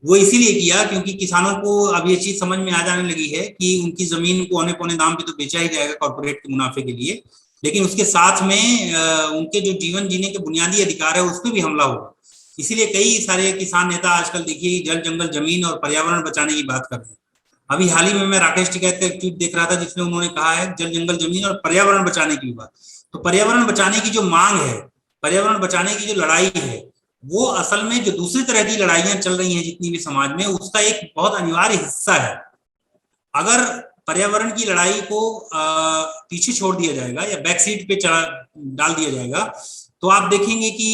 वो इसीलिए किया क्योंकि किसानों को अब ये चीज समझ में आ जाने लगी है कि उनकी जमीन को औने पौने दाम पे तो बेचा ही जाएगा कॉर्पोरेट के मुनाफे के लिए, लेकिन उसके साथ में उनके जो जीवन जीने के बुनियादी अधिकार है उस पर भी हमला होगा। इसीलिए कई सारे किसान नेता आजकल देखिए जल जंगल जमीन और पर्यावरण बचाने की बात कर रहे हैं। अभी हाल ही में मैं राकेश टिकैत का एक ट्वीट देख रहा था जिसमें उन्होंने कहा है जल जंगल जमीन और पर्यावरण बचाने की बात। तो पर्यावरण बचाने की जो मांग है, पर्यावरण बचाने की जो लड़ाई है, वो असल में जो दूसरी तरह की लड़ाइयां चल रही हैं जितनी भी समाज में, उसका एक बहुत अनिवार्य हिस्सा है। अगर पर्यावरण की लड़ाई को पीछे छोड़ दिया जाएगा या बैक सीट पे डाल दिया जाएगा तो आप देखेंगे कि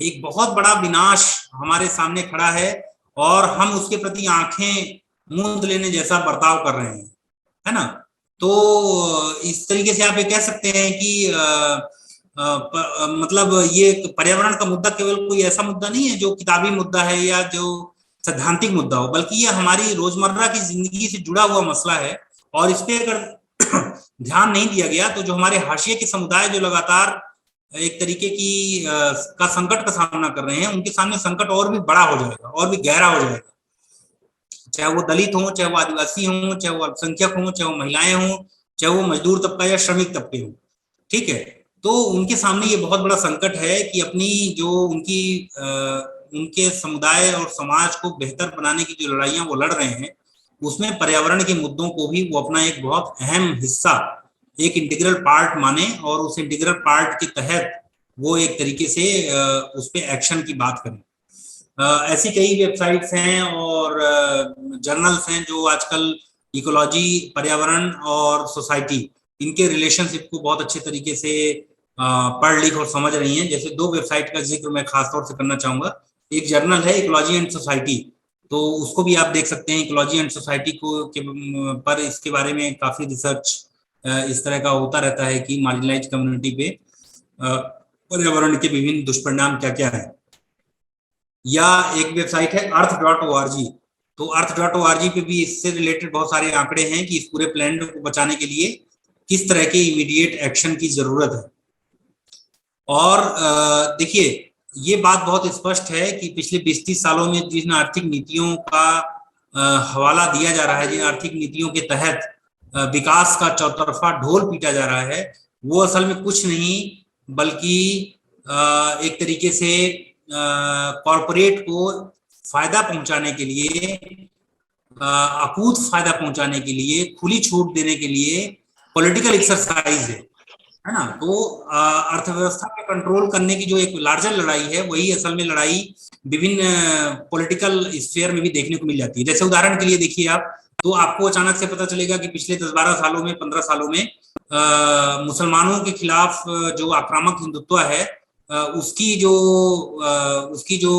एक बहुत बड़ा विनाश हमारे सामने खड़ा है और हम उसके प्रति आंखें मूंद लेने जैसा बर्ताव कर रहे हैं, है ना। तो इस तरीके से आप ये कह सकते हैं कि मतलब ये पर्यावरण का मुद्दा केवल कोई ऐसा मुद्दा नहीं है जो किताबी मुद्दा है या जो सैद्धांतिक मुद्दा हो, बल्कि ये हमारी रोजमर्रा की जिंदगी से जुड़ा हुआ मसला है। और इस पे अगर ध्यान नहीं दिया गया तो जो हमारे हाशिए के समुदाय जो लगातार एक तरीके की का संकट का सामना कर रहे हैं, उनके सामने संकट और भी बड़ा हो जाएगा और भी गहरा हो जाएगा। चाहे वो दलित हों, चाहे वो आदिवासी हों, चाहे वो अल्पसंख्यक हों, चाहे वो महिलाएं हों, चाहे वो मजदूर तबका या श्रमिक तबके हों, ठीक है। तो उनके सामने ये बहुत बड़ा संकट है कि अपनी जो उनके समुदाय और समाज को बेहतर बनाने की जो लड़ाइयां वो लड़ रहे हैं, उसमें पर्यावरण के मुद्दों को भी वो अपना एक बहुत अहम हिस्सा, एक इंटीग्रल पार्ट माने और उस इंटीग्रल पार्ट के तहत वो एक तरीके से उस पर एक्शन की बात करें। ऐसी कई वेबसाइट्स हैं और जर्नल्स हैं जो आजकल इकोलॉजी, पर्यावरण और सोसाइटी, इनके रिलेशनशिप को बहुत अच्छे तरीके से पढ़ लिख और समझ रही हैं। जैसे दो वेबसाइट का जिक्र मैं खासतौर से करना चाहूंगा। एक जर्नल है इकोलॉजी एंड सोसाइटी, तो उसको भी आप देख सकते हैं। इकोलॉजी एंड सोसाइटी को पर इसके बारे में काफी रिसर्च इस तरह का होता रहता है कि मार्जिनलाइज्ड कम्युनिटी पे पर्यावरण के विभिन्न दुष्परिणाम क्या क्या है। या एक वेबसाइट है अर्थ.org, तो अर्थ.org पे भी इससे रिलेटेड बहुत सारे आंकड़े हैं कि इस पूरे प्लैनेट को बचाने के लिए किस तरह के इमीडिएट एक्शन की जरूरत है। और देखिए, ये बात बहुत स्पष्ट है कि पिछले 20-30 सालों में जिन आर्थिक नीतियों का हवाला दिया जा रहा है, जिन आर्थिक नीतियों के तहत विकास का चौतरफा ढोल पीटा जा रहा है, वो असल में कुछ नहीं बल्कि एक तरीके से कॉरपोरेट को फायदा पहुंचाने के लिए, अकूत फायदा पहुंचाने के लिए, खुली छूट देने के लिए पॉलिटिकल एक्सरसाइज है ना। तो अर्थव्यवस्था को कंट्रोल करने की जो एक लार्जर लड़ाई है, वही असल में लड़ाई विभिन्न पॉलिटिकल स्फीयर में भी देखने को मिल जाती है। जैसे उदाहरण के लिए देखिए आप, तो आपको अचानक से पता चलेगा कि पिछले 10-12 सालों में, 15 सालों में मुसलमानों के खिलाफ जो आक्रामक हिंदुत्व है, उसकी जो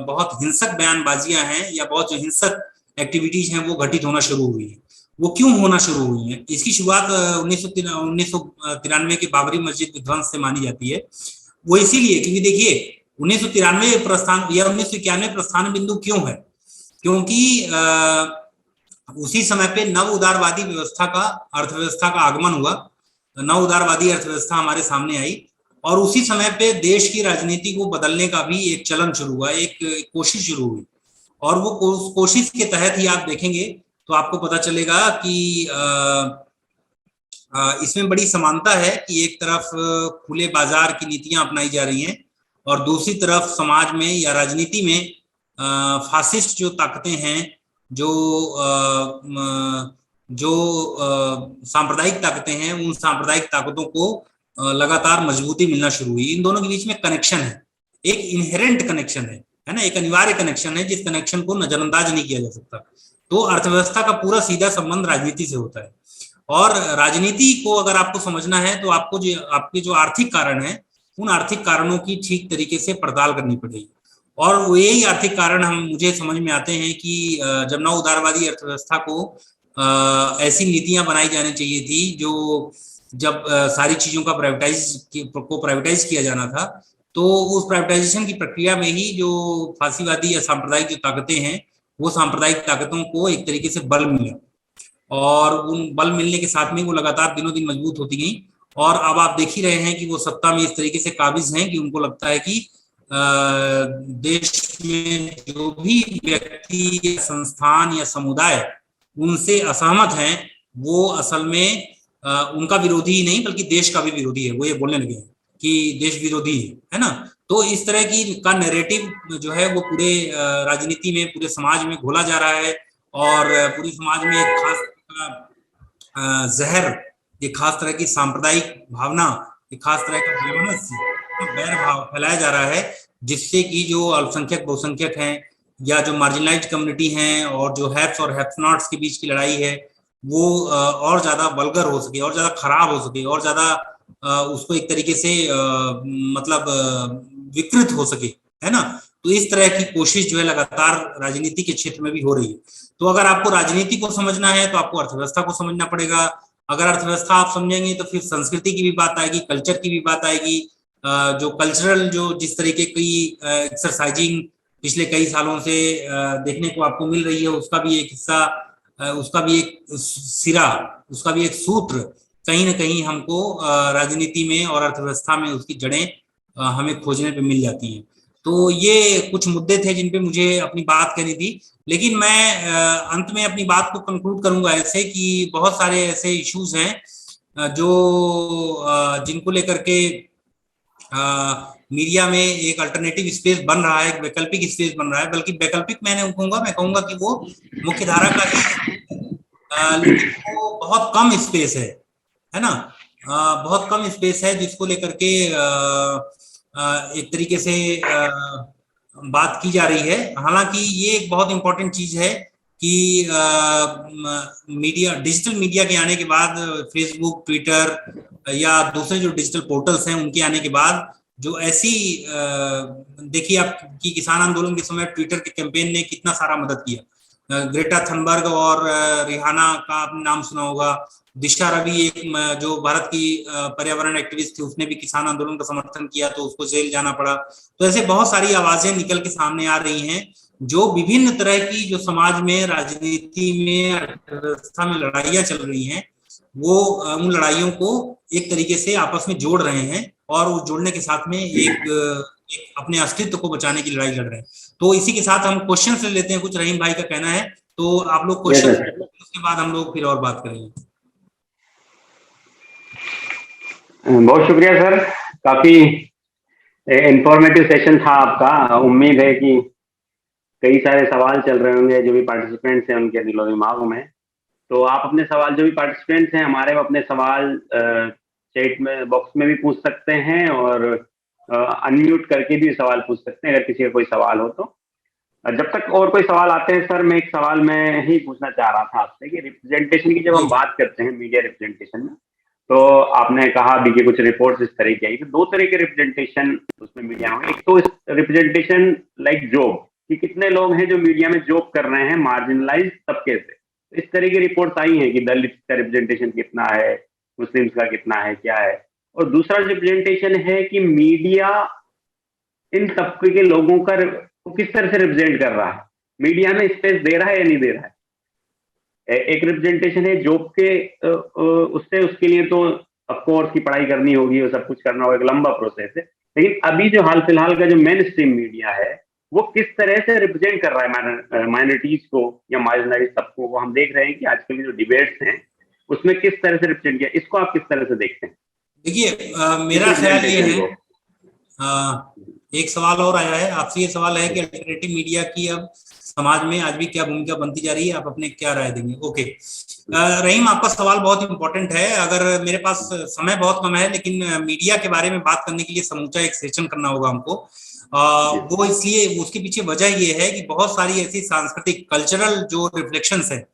बहुत हिंसक बयानबाजियां हैं या बहुत जो हिंसक एक्टिविटीज हैं वो घटित होना शुरू हुई है। वो क्यों होना शुरू हुई है? इसकी शुरुआत 1993 के बाबरी मस्जिद विध्वंस से मानी जाती है। वो इसीलिए क्योंकि देखिए 1993 प्रस्थान या 1991 प्रस्थान बिंदु क्यों है? क्योंकि उसी समय पे नव उदारवादी अर्थव्यवस्था का आगमन हुआ, नव उदारवादी अर्थव्यवस्था हमारे सामने आई और उसी समय पे देश की राजनीति को बदलने का भी एक चलन शुरू हुआ, एक कोशिश शुरू हुई। और वो कोशिश के तहत ही आप देखेंगे तो आपको पता चलेगा कि इसमें बड़ी समानता है कि एक तरफ खुले बाजार की नीतियां अपनाई जा रही हैं और दूसरी तरफ समाज में या राजनीति में फासिस्ट जो ताकतें हैं, जो सांप्रदायिक ताकतें हैं, उन सांप्रदायिक ताकतों को लगातार मजबूती मिलना शुरू हुई। इन दोनों के बीच में कनेक्शन है, एक इनहेरेंट कनेक्शन है ना, एक अनिवार्य कनेक्शन है, जिस कनेक्शन को नजरअंदाज नहीं किया जा सकता। तो अर्थव्यवस्था का पूरा सीधा संबंध राजनीति से होता है और राजनीति को अगर आपको समझना है तो आपको आपके जो आर्थिक कारण है, उन आर्थिक कारणों की ठीक तरीके से पड़ताल करनी पड़ेगी। और वो यही आर्थिक कारण मुझे समझ में आते हैं कि जब नव उदारवादी अर्थव्यवस्था को ऐसी नीतियां बनाई जानी चाहिए थी, जो जब सारी चीजों का प्राइवेटाइज किया जाना था, तो उस प्राइवेटाइजेशन की प्रक्रिया में ही जो फांसीवादी या सांप्रदायिक जो ताकतें हैं, वो सांप्रदायिक ताकतों को एक तरीके से बल मिला और उन बल मिलने के साथ में वो लगातार दिनों दिन मजबूत होती गई। और अब आप देख ही रहे हैं कि वो सत्ता में इस तरीके से काबिज हैं कि उनको लगता है कि देश में जो भी व्यक्ति, संस्थान या समुदाय उनसे असहमत हैं, वो असल में उनका विरोधी ही नहीं बल्कि देश का भी विरोधी है। वो ये बोलने लगे हैं कि देश विरोधी है ना। तो इस तरह की का नैरेटिव जो है वो पूरे राजनीति में, पूरे समाज में घोला जा रहा है और पूरे समाज में एक खास जहर, एक खास तरह की सांप्रदायिक भावना, एक खास तरह का बैर भाव फैलाया जा रहा है, जिससे कि जो अल्पसंख्यक बहुसंख्यक हैं या जो मार्जिनलाइज्ड कम्युनिटी हैं और जो हैव्स और हैव्स नॉट्स के बीच की लड़ाई है, वो और ज्यादा वल्गर हो सके, और ज्यादा खराब हो सके, और ज्यादा उसको एक तरीके से मतलब विकृत हो सके, है ना। तो इस तरह की कोशिश जो है लगातार राजनीति के क्षेत्र में भी हो रही है। तो अगर आपको राजनीति को समझना है तो आपको अर्थव्यवस्था को समझना पड़ेगा। अगर अर्थव्यवस्था आप समझेंगे तो फिर संस्कृति की भी बात आएगी, कल्चर की भी बात आएगी। जो कल्चरल जो जिस तरीके की एक्सरसाइजिंग पिछले कई सालों से देखने को आपको मिल रही है, उसका भी एक हिस्सा, उसका भी एक सिरा, उसका भी एक सूत्र कहीं ना कहीं हमको राजनीति में और अर्थव्यवस्था में उसकी जड़ें हमें खोजने पे मिल जाती हैं। तो ये कुछ मुद्दे थे जिन पे मुझे अपनी बात करनी थी। लेकिन मैं अंत में अपनी बात को कंक्लूड करूंगा ऐसे कि बहुत सारे ऐसे इश्यूज हैं जो जिनको लेकर के मीडिया में एक अल्टरनेटिव स्पेस बन रहा है, एक वैकल्पिक स्पेस बन रहा है, बल्कि वैकल्पिक मैं कहूंगा कि वो मुख्य धारा का ही, लेकिन वो बहुत कम स्पेस है ना, बहुत कम स्पेस है जिसको लेकर के एक तरीके से बात की जा रही है। हालांकि ये एक बहुत इंपॉर्टेंट चीज है कि मीडिया, डिजिटल मीडिया के आने के बाद, फेसबुक, ट्विटर या दूसरे जो डिजिटल पोर्टल्स हैं उनके आने के बाद जो ऐसी देखिए आप कि किसान आंदोलन के समय ट्विटर के कैंपेन ने कितना सारा मदद किया। ग्रेटा थनबर्ग और रिहाना का आपने नाम सुना होगा, दिशा रवि एक जो भारत की पर्यावरण एक्टिविस्ट थी, उसने भी किसान आंदोलन का समर्थन किया तो उसको जेल जाना पड़ा। तो ऐसे बहुत सारी आवाजें निकल के सामने आ रही हैं जो विभिन्न तरह की जो समाज में, राजनीति में, अर्थव्यवस्था में लड़ाइयां चल रही हैं, वो उन लड़ाइयों को एक तरीके से आपस में जोड़ रहे हैं और उस जोड़ने के साथ में एक अपने अस्तित्व को बचाने की लड़ाई लड़ रहे हैं। तो इसी के साथ हम क्वेश्चन ले लेते हैं, कुछ रहीम भाई का कहना है तो आप लोग क्वेश्चन, उसके बाद हम लोग फिर और बात करेंगे। बहुत शुक्रिया सर, काफी इंफॉर्मेटिव सेशन था आपका। उम्मीद है कि कई सारे सवाल चल रहे होंगे जो भी पार्टिसिपेंट्स हैं उनके दिलो दिमागों में। तो आप अपने सवाल, जो भी पार्टिसिपेंट्स हैं हमारे, अपने सवाल चैट में बॉक्स में भी पूछ सकते हैं और अनम्यूट करके भी सवाल पूछ सकते हैं अगर किसी का कोई सवाल हो तो। जब तक और कोई सवाल आते हैं सर, मैं एक सवाल मैं ही पूछना चाह रहा था आपसे कि रिप्रेजेंटेशन की जब हम बात करते हैं मीडिया रिप्रेजेंटेशन में, तो आपने कहा भी कि कुछ रिपोर्ट्स इस तरह की आई, तो दो तरह के रिप्रेजेंटेशन उसमें मीडिया में। एक तो रिप्रेजेंटेशन लाइक जॉब, कि कितने लोग हैं जो मीडिया में जॉब कर रहे हैं मार्जिनलाइज तबके से, इस तरह की रिपोर्ट्स आई हैं कि दलित का रिप्रेजेंटेशन कितना है, मुस्लिम्स का कितना है, क्या है। और दूसरा रिप्रेजेंटेशन है कि मीडिया इन तबके के लोगों का किस तरह से रिप्रेजेंट कर रहा है, मीडिया में स्पेस दे रहा है या नहीं दे रहा है। एक रिप्रेजेंटेशन है जॉब के, उससे उसके लिए तो ऑफकोर्स की पढ़ाई करनी होगी और सब कुछ करना होगा, एक लंबा प्रोसेस है। लेकिन अभी जो हाल फिलहाल का जो मेन स्ट्रीम मीडिया है वो किस तरह से रिप्रेजेंट कर रहा है माइनॉरिटीज को या मार्जिनलाइज सबको, वो हम देख रहे हैं कि आजकल की जो डिबेट्स हैं उसमें किस तरह से रिप्रेजेंट किया, इसको आप किस तरह से देखते हैं। देखिए मेरा ख्याल ये है, एक सवाल और आया है आपसे, ये सवाल है कि अल्टरनेटिव मीडिया की अब समाज में आज भी क्या भूमिका बनती जा रही है, आप अपने क्या राय देंगे। ओके रहीम, आपका सवाल बहुत इंपॉर्टेंट है। अगर मेरे पास समय बहुत कम है, लेकिन मीडिया के बारे में बात करने के लिए समूचा एक सेशन करना होगा हमको। वो इसलिए, उसके पीछे वजह ये है कि बहुत सारी ऐसी सांस्कृतिक कल्चरल जो रिफ्लेक्शंस है,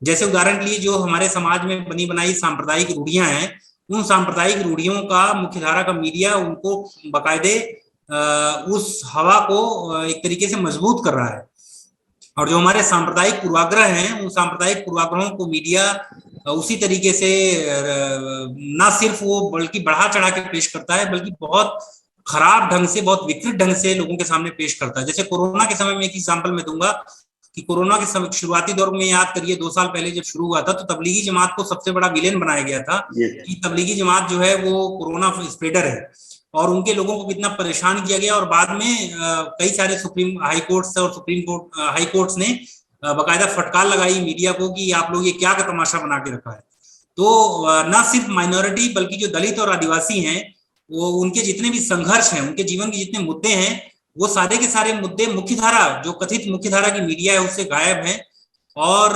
जैसे उदाहरण के लिए जो हमारे समाज में बनी बनाई सांप्रदायिक रूढ़ियां हैं, उन सांप्रदायिक रूढ़ियों का मुख्यधारा का मीडिया उनको बाकायदे उस हवा को एक तरीके से मजबूत कर रहा है। और जो हमारे सांप्रदायिक पूर्वाग्रह हैं, उन सांप्रदायिक पूर्वाग्रहों को मीडिया उसी तरीके से ना सिर्फ वो बल्कि बढ़ा चढ़ा के पेश करता है, बल्कि बहुत खराब ढंग से, बहुत विकृत ढंग से लोगों के सामने पेश करता है। जैसे कोरोना के समय में एक एग्जाम्पल मैं दूंगा कि कोरोना के समय शुरुआती दौर में, याद करिए 2 साल पहले जब शुरू हुआ था, तो तबलीगी जमात को सबसे बड़ा विलेन बनाया गया था कि तबलीगी जमात जो है वो कोरोना स्प्रेडर है, और उनके लोगों को कितना परेशान किया गया। और बाद में कई सारे सुप्रीम हाई कोर्ट्स और सुप्रीम कोर्ट हाई कोर्ट्स ने बाकायदा फटकार लगाई मीडिया को कि आप लोग ये क्या का तमाशा बना के रखा है। तो न सिर्फ माइनॉरिटी बल्कि जो दलित और आदिवासी हैं, वो उनके जितने भी संघर्ष हैं, उनके जीवन के जितने मुद्दे हैं, वो सारे के सारे मुद्दे मुख्यधारा, जो कथित मुख्यधारा की मीडिया है, उससे गायब है। और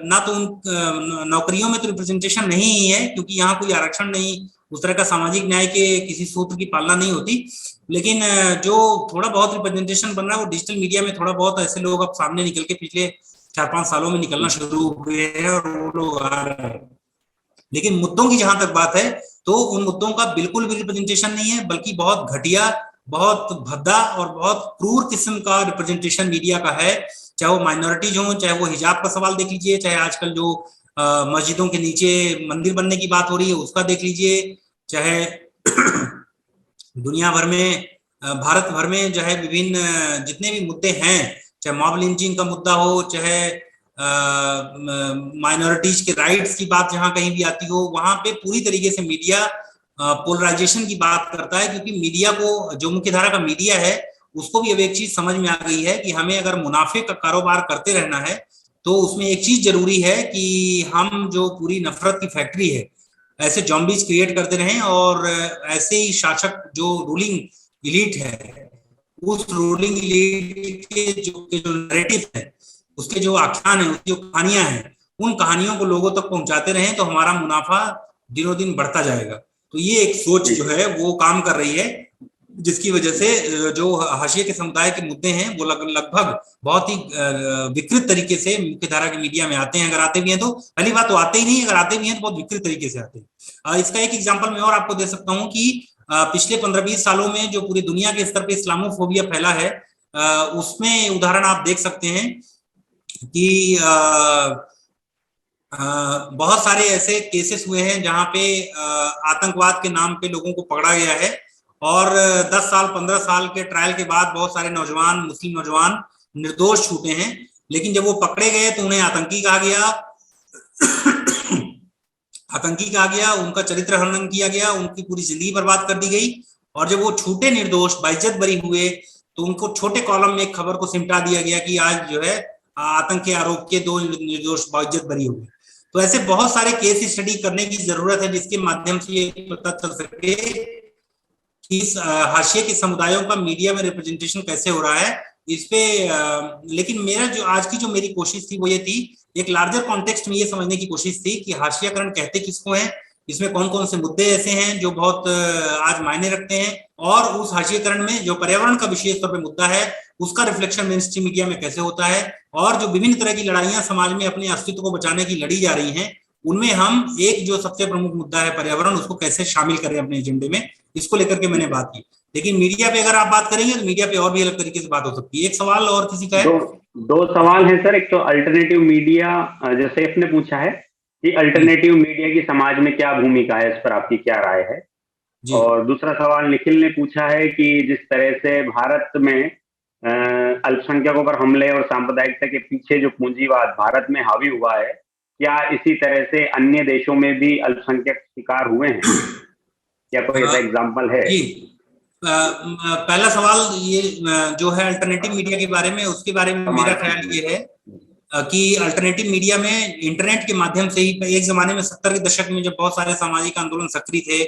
ना तो उन नौकरियों में तो रिप्रेजेंटेशन नहीं ही है, क्योंकि यहाँ कोई आरक्षण नहीं, उस तरह का सामाजिक न्याय के किसी सूत्र की पालना नहीं होती। लेकिन जो थोड़ा बहुत रिप्रेजेंटेशन बन रहा है वो डिजिटल मीडिया में थोड़ा बहुत ऐसे लोग अब सामने निकल के पिछले 4-5 सालों में निकलना शुरू हुए हैं और वो लोग आ रहे हैं। लेकिन मुद्दों की जहां तक बात है तो उन मुद्दों का बिल्कुल भी रिप्रेजेंटेशन नहीं है, बल्कि बहुत घटिया, बहुत भद्दा और बहुत क्रूर किस्म का रिप्रेजेंटेशन मीडिया का है। चाहे वो माइनॉरिटीज हो, चाहे वो हिजाब का सवाल देख लीजिए, चाहे आजकल जो मस्जिदों के नीचे मंदिर बनने की बात हो रही है उसका देख लीजिए, चाहे दुनिया भर में, भारत भर में जो है विभिन्न जितने भी मुद्दे हैं, चाहे मॉब लिंचिंग का मुद्दा हो, चाहे माइनॉरिटीज के राइट्स की बात जहां कहीं भी आती हो, वहां पे पूरी तरीके से मीडिया पोलराइजेशन की बात करता है। क्योंकि मीडिया को, जो मुख्य धारा का मीडिया है, उसको भी अब एक चीज समझ में आ गई है कि हमें अगर मुनाफे का कारोबार करते रहना है तो उसमें एक चीज जरूरी है कि हम जो पूरी नफरत की फैक्ट्री है ऐसे जॉम्बीज क्रिएट करते रहें और ऐसे ही शासक जो रूलिंग इलीट है उस रूलिंग इलीट के जो नैरेटिव है, उसके जो आख्यान है, उसकी जो कहानियां हैं, उन कहानियों को लोगों तक पहुंचाते रहें तो हमारा मुनाफा दिनों दिन बढ़ता जाएगा। तो ये एक सोच जो है वो काम कर रही है, जिसकी वजह से जो हाशिए के समुदाय के मुद्दे हैं वो लगभग बहुत ही विकृत तरीके से मुख्य धारा की मीडिया में आते हैं। अगर आते भी हैं तो पहली बात तो आते ही नहीं, अगर आते भी हैं तो बहुत विकृत तरीके से आते हैं। इसका एक एग्जांपल मैं और आपको दे सकता हूं कि पिछले 15-20 सालों में जो पूरी दुनिया के स्तर पे इस्लामोफोबिया फैला है, उसमें उदाहरण आप देख सकते हैं कि बहुत सारे ऐसे केसेस हुए हैं जहां पे आतंकवाद के नाम पे लोगों को पकड़ा गया है और 10 साल 15 साल के ट्रायल के बाद बहुत सारे नौजवान, मुस्लिम नौजवान निर्दोष छूटे हैं, लेकिन जब वो पकड़े गए तो उन्हें आतंकी कहा गया आतंकी कहा गया, उनका चरित्र हनन किया गया, उनकी पूरी जिंदगी बर्बाद कर दी गई। और जब वो छूटे निर्दोष, बाइज्जत बरी हुए, तो उनको छोटे कॉलम में एक खबर को सिमटा दिया गया कि आज जो है आतंक के आरोप के 2 निर्दोष बाइज्जत बरी हुए। तो ऐसे बहुत सारे केस स्टडी करने की जरूरत है जिसके माध्यम से ये पता चल सके कि हाशिए के समुदायों का मीडिया में रिप्रेजेंटेशन कैसे हो रहा है इस पे। लेकिन मेरा जो आज की जो मेरी कोशिश थी वो ये थी, एक लार्जर कॉन्टेक्स्ट में ये समझने की कोशिश थी कि हाशियाकरण कहते किसको है, इसमें कौन कौन से मुद्दे ऐसे हैं जो बहुत आज मायने रखते हैं, और उस हाशियाकरण में जो पर्यावरण का विशेष तौर पे मुद्दा है उसका रिफ्लेक्शन मेन स्ट्रीम मीडिया में कैसे होता है, और जो विभिन्न तरह की लड़ाइयां समाज में अपने अस्तित्व को बचाने की लड़ी जा रही हैं उनमें हम एक जो सबसे प्रमुख मुद्दा है पर्यावरण, उसको कैसे शामिल करें अपने एजेंडे में, इसको लेकर के मैंने बात की। लेकिन मीडिया पे अगर आप बात करेंगे तो मीडिया पे और भी अलग तरीके से बात हो सकती है। एक सवाल और किसी का है? दो सवाल है सर। एक तो अल्टरनेटिव मीडिया, जैसे आपने पूछा है कि अल्टरनेटिव मीडिया की समाज में क्या भूमिका है, इस पर आपकी क्या राय है। और दूसरा सवाल निखिल ने पूछा है कि जिस तरह से भारत में अल्पसंख्यकों पर हमले और सांप्रदायिकता के पीछे जो पूंजीवाद भारत में हावी हुआ है, क्या इसी तरह से अन्य देशों में भी अल्पसंख्यक शिकार हुए हैं? क्या कोई ऐसा एग्जाम्पल है? पहला सवाल ये जो है अल्टरनेटिव मीडिया के बारे में, उसके बारे में मेरा ख्याल ये है कि अल्टरनेटिव मीडिया में इंटरनेट के माध्यम से ही, एक जमाने में 70 के दशक में जब बहुत सारे सामाजिक आंदोलन सक्रिय थे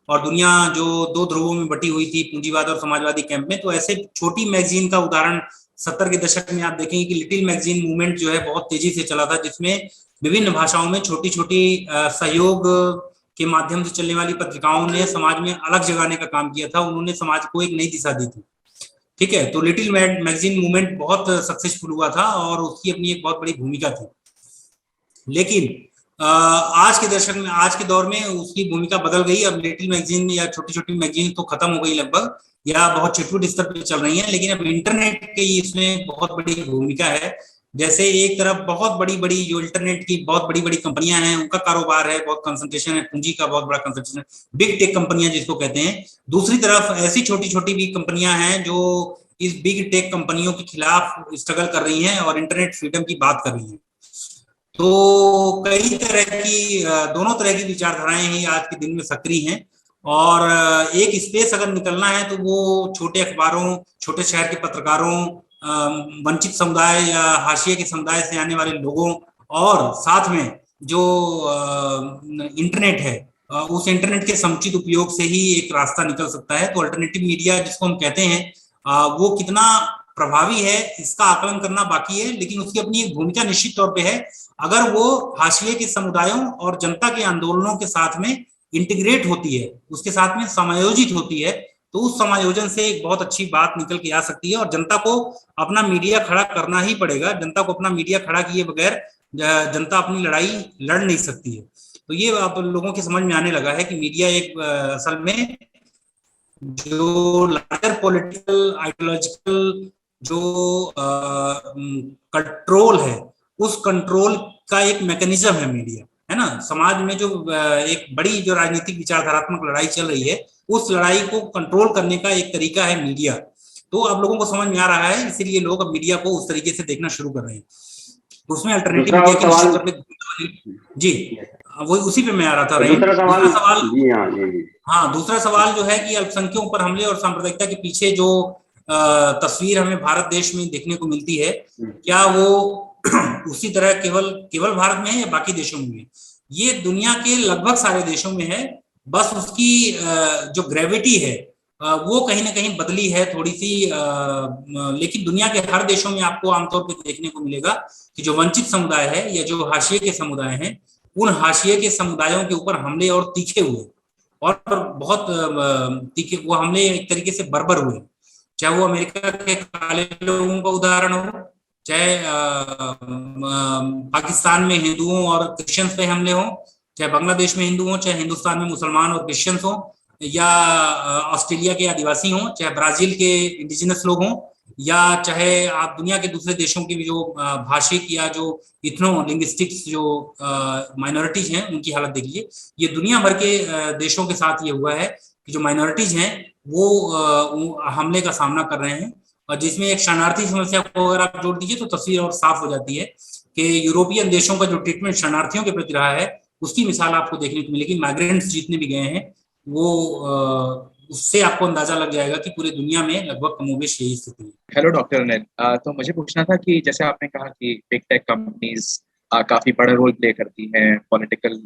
और दुनिया जो 2 ध्रुवों में बटी हुई थी, पूंजीवाद और समाजवादी कैंप में, तो ऐसे छोटी मैगजीन का उदाहरण 70 के दशक में आप देखेंगे कि लिटिल मैगजीन मूवमेंट जो है बहुत तेजी से चला था, जिसमें विभिन्न भाषाओं में छोटी छोटी सहयोग के माध्यम से चलने वाली पत्रिकाओं ने समाज में अलग जगाने का काम किया था। उन्होंने समाज को एक नई दिशा दी थी। ठीक है, तो लिटिल मैगजीन मूवमेंट बहुत सक्सेसफुल हुआ था और उसकी अपनी एक बहुत बड़ी भूमिका थी। लेकिन आज के दशक में, आज के दौर में उसकी भूमिका बदल गई। अब लिटिल मैगजीन या छोटी छोटी मैगजीन तो खत्म हो गई लगभग, या बहुत छिटपुट स्तर पर चल रही हैं, लेकिन अब इंटरनेट की इसमें बहुत बड़ी भूमिका है। जैसे एक तरफ बहुत बड़ी बड़ी जो इंटरनेट की बहुत बड़ी बड़ी कंपनियां हैं, उनका कारोबार है, बहुत कंसंट्रेशन है, पूंजी का बहुत बड़ा कंसंट्रेशन है, बिग टेक कंपनियां जिसको कहते हैं। दूसरी तरफ ऐसी छोटी छोटी भी कंपनियां हैं जो इस बिग टेक कंपनियों के खिलाफ स्ट्रगल कर रही हैं और इंटरनेट फ्रीडम की बात कर रही हैं। तो कई तरह की, दोनों तरह की विचारधाराएं ही आज के दिन में सक्रिय हैं, और एक स्पेस अगर निकलना है तो वो छोटे अखबारों, छोटे शहर के पत्रकारों, वंचित समुदाय या हाशिए के समुदाय से आने वाले लोगों, और साथ में जो इंटरनेट है, उस इंटरनेट के समुचित उपयोग से ही एक रास्ता निकल सकता है। तो अल्टरनेटिव मीडिया जिसको हम कहते हैं वो कितना प्रभावी है इसका आकलन करना बाकी है, लेकिन उसकी अपनी एक भूमिका निश्चित तौर पे है। अगर वो हाशिए के समुदायों और जनता के आंदोलनों के साथ में इंटीग्रेट होती है, उसके साथ में समायोजित होती है, तो उस समायोजन से एक बहुत अच्छी बात निकल के आ सकती है। और जनता को अपना मीडिया खड़ा करना ही पड़ेगा। जनता को अपना मीडिया खड़ा किए बगैर जनता अपनी लड़ाई लड़ नहीं सकती है। तो ये आप लोगों के समझ में आने लगा है कि मीडिया एक असल में जो लार्जर पॉलिटिकल आइडियोलॉजिकल जो कंट्रोल है, उस कंट्रोल का एक मैकेनिज्म है मीडिया, है ना। समाज में जो एक बड़ी जो राजनीतिक विचारधारात्मक लड़ाई चल रही है, उस लड़ाई को कंट्रोल करने का एक तरीका है मीडिया। तो अब लोगों को समझ में आ रहा है, इसीलिए लोग अब मीडिया को उस तरीके से देखना शुरू कर रहे हैं। उसमें अल्टरनेटिव मीडिया की निश्चित तौर पे, जी वो उसी पे मैं आ रहा था। दूसरा सवाल, हाँ दूसरा सवाल जो है कि अल्पसंख्यकों पर हमले और सांप्रदायिकता के पीछे जो तस्वीर हमें भारत देश में देखने को मिलती है, क्या वो उसी तरह केवल भारत में है या बाकी देशों में है? ये दुनिया के लगभग सारे देशों में है, बस उसकी जो ग्रेविटी है वो कहीं ना कहीं बदली है थोड़ी सी, लेकिन दुनिया के हर देशों में आपको आमतौर पर देखने को मिलेगा कि जो वंचित समुदाय है या जो हाशिए के समुदाय हैं, उन हाशिए के समुदायों के ऊपर हमले और तीखे हुए और बहुत तीखे वो हमले एक तरीके से बर्बर हुए, चाहे वो अमेरिका के काले लोगों का उदाहरण हो, चाहे पाकिस्तान में हिंदुओं और क्रिश्चियंस पे हमले हों, चाहे बांग्लादेश में हिंदू हों, चाहे हिंदुस्तान में मुसलमान और क्रिश्चियंस हों, या ऑस्ट्रेलिया के आदिवासी हों, चाहे ब्राजील के इंडिजिनस लोग हों, या चाहे आप दुनिया के दूसरे देशों की भी जो भाषिक या जो इथनो लिंग्विस्टिक्स जो माइनॉरिटीज हैं उनकी हालत देख लीजिए। ये दुनिया भर के देशों के साथ ये हुआ है कि जो माइनॉरिटीज हैं वो हमले का सामना कर रहे हैं, और जिसमें एक शरणार्थी समस्या को अगर आप जोड़ दीजिए तो तस्वीर और साफ हो जाती है कि यूरोपियन देशों का जो ट्रीटमेंट शरणार्थियों के प्रति रहा है उसकी मिसाल आपको देखने को मिलेगी। माइग्रेंट्स जितने भी गए हैं वो उससे आपको अंदाजा लग जाएगा कि पूरी दुनिया में लगभग कमोबेश यही स्थिति है। हेलो डॉक्टर अनिल, तो मुझे पूछना था कि जैसे आपने कहा कि बिग टेक कंपनीज काफी बड़ा रोल प्ले करती हैं पॉलिटिकल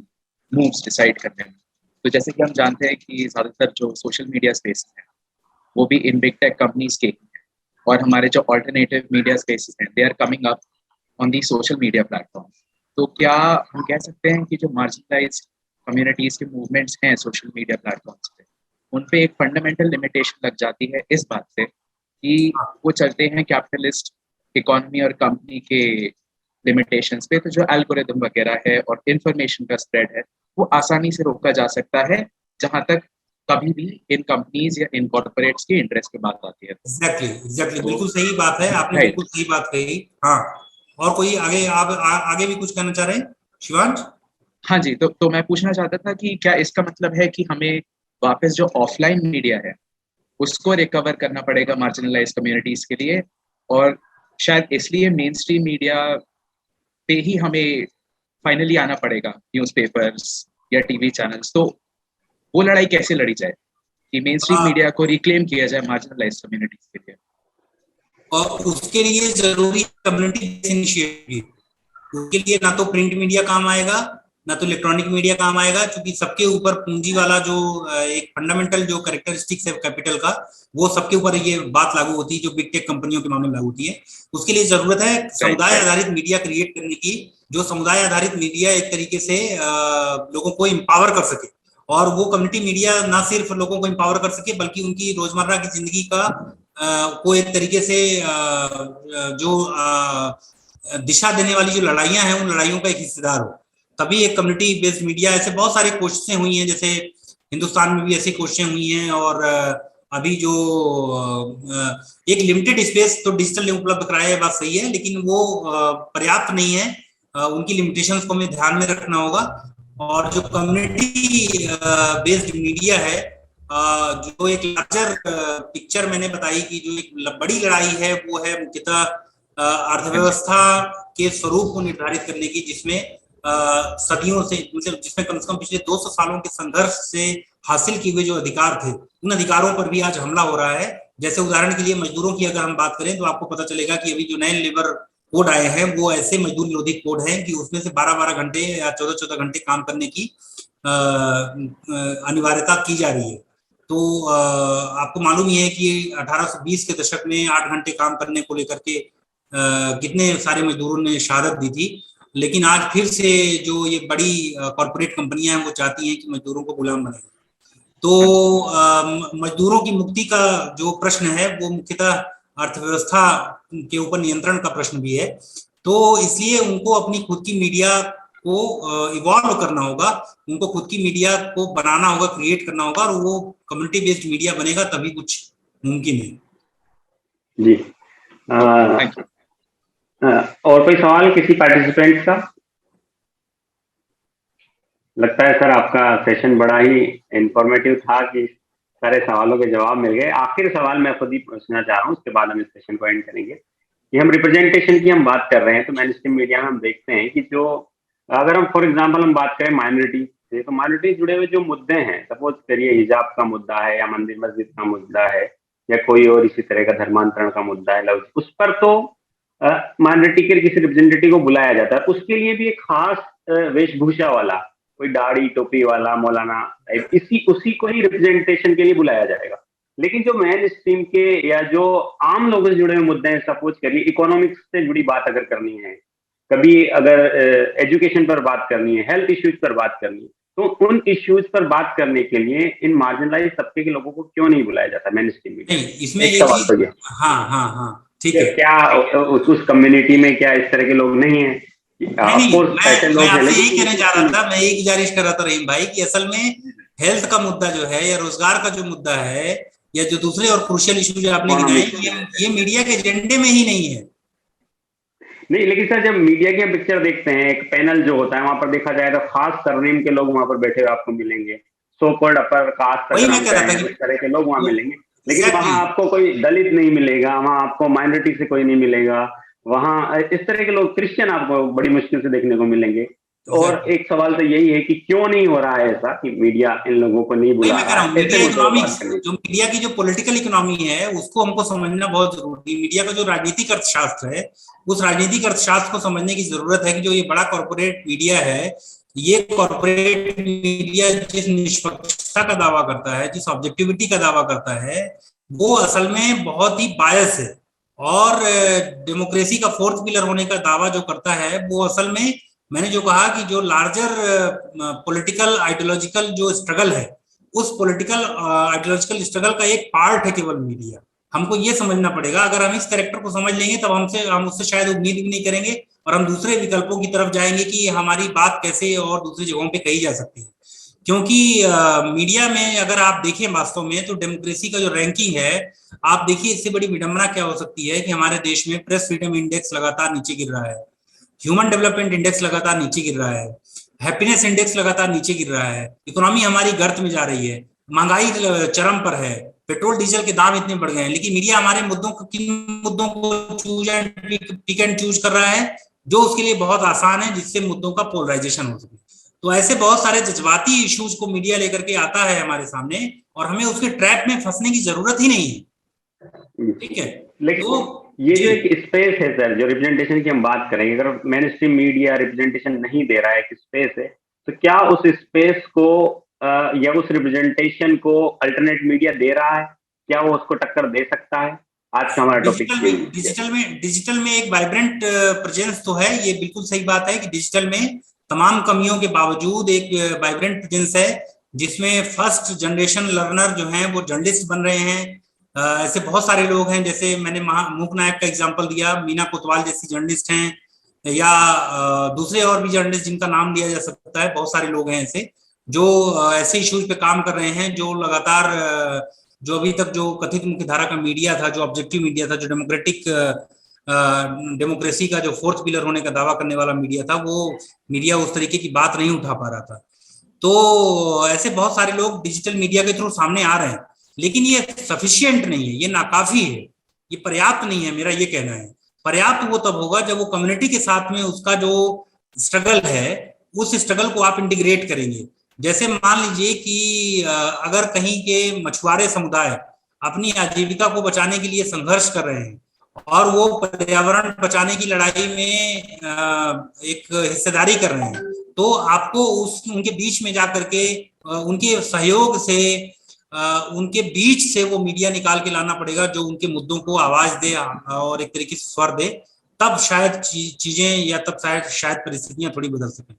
मूव्स डिसाइड करने में, तो जैसे कि हम जानते हैं कि ज्यादातर जो सोशल मीडिया स्पेस है वो भी इन बिग टेक कंपनीज के हैं, और हमारे जो ऑल्टरनेटिव मीडिया स्पेसेस हैं they are coming up on the social media platform. तो क्या हम कह सकते हैं कि जो मार्जिनलाइज्ड कम्युनिटीज के मूवमेंट्स हैं सोशल मीडिया प्लेटफॉर्म्स पे, उन पे एक फंडामेंटल लिमिटेशन लग जाती है इस बात से कि वो चलते हैं कैपिटलिस्ट इकोनॉमी और कंपनी के लिमिटेशंस पे, तो जो एल्गोरिदम वगैरह है और इंफॉर्मेशन का स्प्रेड है वो आसानी से रोका जा सकता है जहां तक कभी भी इन कंपनीज या इन कॉर्पोरेट्स के इंटरेस्ट की बात आती है। एग्जैक्टली बिल्कुल सही बात है, आपने बिल्कुल सही बात कही। हाँ, और कोई आगे आप आगे भी कुछ कहना चाह रहे हैं शिवांश? हाँ जी, तो मैं पूछना चाहता था कि क्या इसका मतलब है कि हमें वापस जो ऑफलाइन मीडिया है उसको रिकवर करना पड़ेगा मार्जिनलाइज कम्युनिटीज के लिए, और शायद इसलिए मेन स्ट्रीम मीडिया पे ही हमें फाइनली आना पड़ेगा, न्यूज़पेपर्स या टीवी चैनल्स। तो वो लड़ाई कैसे लड़ी जाए कि मेन स्ट्रीम मीडिया को रिक्लेम किया जाए मार्जिनलाइज कम्युनिटीज के लिए? और उसके लिए जरूरी कम्युनिटी इनिशिएटिव। उसके लिए ना तो प्रिंट मीडिया काम आएगा ना तो इलेक्ट्रॉनिक मीडिया काम आएगा, क्योंकि सबके ऊपर पूंजी वाला जो एक फंडामेंटल जो कैरेक्टरिस्टिक्स है कैपिटल का, वो सबके ऊपर ये बात लागू होती है जो बिग टेक कंपनियों के मामले में लागू होती है। उसके लिए जरूरत है समुदाय आधारित मीडिया क्रिएट करने की, जो समुदाय आधारित मीडिया एक तरीके से लोगों को एम्पावर कर सके, और वो कम्युनिटी मीडिया ना सिर्फ लोगों को एम्पावर कर सके बल्कि उनकी रोजमर्रा की जिंदगी का को एक तरीके से जो दिशा देने वाली जो लड़ाइयां हैं उन लड़ाइयों का एक हिस्सेदार हो, तभी एक कम्युनिटी बेस्ड मीडिया। ऐसे बहुत सारे कोशिशें हुई हैं, जैसे हिंदुस्तान में भी ऐसी कोशिशें हुई हैं, और अभी जो एक लिमिटेड स्पेस तो डिजिटल उपलब्ध कराया है, बात सही है, लेकिन वो पर्याप्त नहीं है, उनकी लिमिटेशंस को हमें ध्यान में रखना होगा। और जो कम्युनिटी बेस्ड मीडिया है, जो एक लार्जर पिक्चर मैंने बताई कि जो एक बड़ी लड़ाई है वो है मुख्यतः अर्थव्यवस्था के स्वरूप को निर्धारित करने की, जिसमें सदियों से मतलब जिसमें कम से कम पिछले 200 सालों के संघर्ष से हासिल किए हुए जो अधिकार थे उन अधिकारों पर भी आज हमला हो रहा है। जैसे उदाहरण के लिए मजदूरों की अगर हम बात करें तो आपको पता चलेगा कि अभी जो नए लेबर कोड आए हैं वो ऐसे मजदूर विरोधी कोड हैं कि उसमें से 12-12 घंटे या 14-14 घंटे काम करने की अनिवार्यता की जा रही है। तो आपको मालूम ही है कि 1820 के दशक में 8 घंटे काम करने को लेकर के कितने सारे मजदूरों ने शहादत दी थी, लेकिन आज फिर से जो ये बड़ी कॉर्पोरेट कंपनियां हैं वो चाहती हैं कि मजदूरों को गुलाम बनाए। तो मजदूरों की मुक्ति का जो प्रश्न है वो मुख्यतः अर्थव्यवस्था के ऊपर नियंत्रण का प्रश्न भी है। तो इसलिए उनको अपनी खुद की मीडिया को इवॉल्व करना होगा, उनको खुद की मीडिया को बनाना होगा, क्रिएट करना होगा, और वो कम्युनिटी बेस्ड मीडिया बनेगा तभी कुछ मुमकिन है। जी और कोई सवाल किसी पार्टिसिपेंट का? लगता है सर आपका सेशन बड़ा ही इंफॉर्मेटिव था कि सारे सवालों के जवाब मिल गए। आखिरी सवाल मैं खुद ही पूछना चाह रहा हूँ, उसके बाद हम इस सेशन को एंड करेंगे। कि हम रिप्रेजेंटेशन की हम बात कर रहे हैं, तो मेन स्ट्रीम मीडिया में हम देखते हैं कि जो अगर हम फॉर एग्जांपल हम बात करें माइनॉरिटी से, तो माइनॉरिटी जुड़े हुए जो मुद्दे हैं, सपोज करिए हिजाब का मुद्दा है या मंदिर मस्जिद का मुद्दा है, या कोई और इसी तरह का धर्मांतरण का मुद्दा है, उस पर तो माइनॉरिटी के किसी रिप्रेजेंटेटिव को बुलाया जाता है, उसके लिए भी एक खास वेशभूषा वाला, कोई दाढ़ी टोपी वाला मौलाना टाइप, इसी उसी को ही रिप्रेजेंटेशन के लिए बुलाया जाएगा। लेकिन जो मेन स्ट्रीम के या जो आम लोगों से जुड़े हुए मुद्दे हैं, सपोज करिए इकोनॉमिक्स से जुड़ी बात अगर करनी है, कभी अगर एजुकेशन पर बात करनी है, हेल्थ इश्यूज पर बात करनी है, तो उन इश्यूज पर बात करने के लिए इन मार्जिनलाइज तबके के लोगों को क्यों नहीं बुलाया जाता मेन स्ट्रीम मीडिया? नहीं, इसमें एक ये सवाल चीज, तो ये, हाँ हाँ हाँ, ठीक है। क्या उस कम्युनिटी में क्या इस तरह के लोग नहीं है? नहीं ऑफ नहीं, कोर्स ऐसे मैं लोग हैं, आपसे यही लेकिन कहने जा रहा था, मैं यही गुजारिश कर रहा था रहीम भाई कि असल में हेल्थ का मुद्दा जो है या रोजगार का जो मुद्दा है या जो दूसरे और क्रूशियल इशू जो आपने गिनाए, ये मीडिया के एजेंडे में ही नहीं है। नहीं, लेकिन सर जब मीडिया की पिक्चर देखते हैं, एक पैनल जो होता है वहां पर देखा जाए तो खास सरनेम के लोग वहां पर बैठे हुए आपको मिलेंगे, सो कॉल्ड अपर कास्ट वही अगर मैं हम कह रहा था कहें, कि उस तरह के लोग वहां वो मिलेंगे। लेकिन वहां एग्जैक्टली, आपको कोई दलित नहीं मिलेगा, वहां आपको माइनॉरिटी से कोई नहीं मिलेगा, वहां इस तरह के लोग क्रिश्चियन आपको बड़ी मुश्किल से देखने को मिलेंगे। और एग्जैक्टली, एक सवाल तो यही है कि क्यों नहीं हो रहा है ऐसा, कि मीडिया इन लोगों को नहीं वही बुला मैं कह रहा रहा है, हूँ, ऐसे मीडिया मुद्दों पर बात इकोनॉमिक्स, करनी जो मीडिया की जो पॉलिटिकल इकोनॉमी है उसको हमको समझना बहुत जरूरी है। मीडिया का जो राजनीतिक अर्थशास्त्र है, उस राजनीतिक अर्थशास्त्र को समझने की जरूरत है कि जो ये बड़ा कॉर्पोरेट मीडिया है, ये कॉर्पोरेट मीडिया जिस निष्पक्षता का दावा करता है, जिस ऑब्जेक्टिविटी का दावा करता है, वो असल में बहुत ही बायस है। और डेमोक्रेसी का फोर्थ पिलर होने का दावा जो करता है, वो असल में, मैंने जो कहा कि जो लार्जर पॉलिटिकल आइडियोलॉजिकल जो स्ट्रगल है, उस पॉलिटिकल आइडियोलॉजिकल स्ट्रगल का एक पार्ट है केवल मीडिया। हमको ये समझना पड़ेगा, अगर हम इस कैरेक्टर को समझ लेंगे तब हम उससे शायद उम्मीद भी नहीं करेंगे और हम दूसरे विकल्पों की तरफ जाएंगे कि हमारी बात कैसे और दूसरी जगहों पे कही जा सकती है। क्योंकि मीडिया में अगर आप देखें वास्तव में, तो डेमोक्रेसी का जो रैंकिंग है, आप देखिए, इससे बड़ी विडंबना क्या हो सकती है कि हमारे देश में प्रेस फ्रीडम इंडेक्स लगातार नीचे गिर रहा है, ह्यूमन डेवलपमेंट इंडेक्स लगातार नीचे गिर रहा है, हैप्पीनेस इंडेक्स लगातार नीचे गिर रहा है, इकोनॉमी हमारी गर्त में जा रही है, महंगाई चरम पर है, पेट्रोल डीजल के दाम इतने बढ़ गए हैं, लेकिन मीडिया हमारे मुद्दों को, किन मुद्दों को choose and pick and choose कर रहा है जो उसके लिए बहुत आसान है, जिससे मुद्दों का पोलराइजेशन हो सके। तो ऐसे बहुत सारे जज्बाती इश्यूज को मीडिया लेकर के आता है हमारे सामने, और हमें उसके ट्रैप में फंसने की जरूरत ही नहीं है। ठीक है, लेकिन तो ये जी, जो एक स्पेस है सर, जो रिप्रेजेंटेशन की हम बात करेंगे, अगर मेन स्ट्रीम मीडिया रिप्रेजेंटेशन नहीं दे रहा है, एक स्पेस है, तो क्या उस स्पेस को या उस रिप्रेजेंटेशन को अल्टरनेट मीडिया दे रहा है? क्या वो उसको टक्कर दे सकता है? आज का हमारा टॉपिक डिजिटल यही में है। डिजिटल में एक वाइब्रेंट प्रेजेंस तो है, ये बिल्कुल सही बात है कि डिजिटल में तमाम कमियों के बावजूद एक वाइब्रेंट प्रेजेंस है, जिसमें फर्स्ट जनरेशन लर्नर जो हैं वो जर्नलिस्ट बन रहे हैं। ऐसे बहुत सारे लोग हैं, जैसे मैंने मूक नायक का एग्जांपल दिया, मीना कोतवाल जैसी जर्नलिस्ट हैं, या दूसरे और भी जर्नलिस्ट जिनका नाम लिया जा सकता है, बहुत सारे लोग हैं ऐसे जो ऐसे इश्यूज पे काम कर रहे हैं, जो लगातार जो अभी तक जो कथित मुख्य धारा का मीडिया था, जो ऑब्जेक्टिव मीडिया था, जो डेमोक्रेटिक डेमोक्रेसी का जो फोर्थ पिलर होने का दावा करने वाला मीडिया था, वो मीडिया उस तरीके की बात नहीं उठा पा रहा था। तो ऐसे बहुत सारे लोग डिजिटल मीडिया के थ्रू सामने आ रहे हैं, लेकिन ये सफिशिएंट नहीं है, ये नाकाफी है, ये पर्याप्त नहीं है, मेरा ये कहना है। पर्याप्त वो तब होगा जब वो कम्युनिटी के साथ में उसका जो स्ट्रगल है, उस स्ट्रगल को आप इंटीग्रेट करेंगे। जैसे मान लीजिए कि अगर कहीं के मछुआरे समुदाय अपनी आजीविका को बचाने के लिए संघर्ष कर रहे हैं और वो पर्यावरण बचाने की लड़ाई में एक हिस्सेदारी कर रहे हैं, तो आपको उनके बीच में जाकर के उनके सहयोग से उनके बीच से वो मीडिया निकाल के लाना पड़ेगा जो उनके मुद्दों को आवाज दे और एक तरीके से स्वर दे, तब शायद चीजें या तब शायद परिस्थितियां थोड़ी बदल सकें।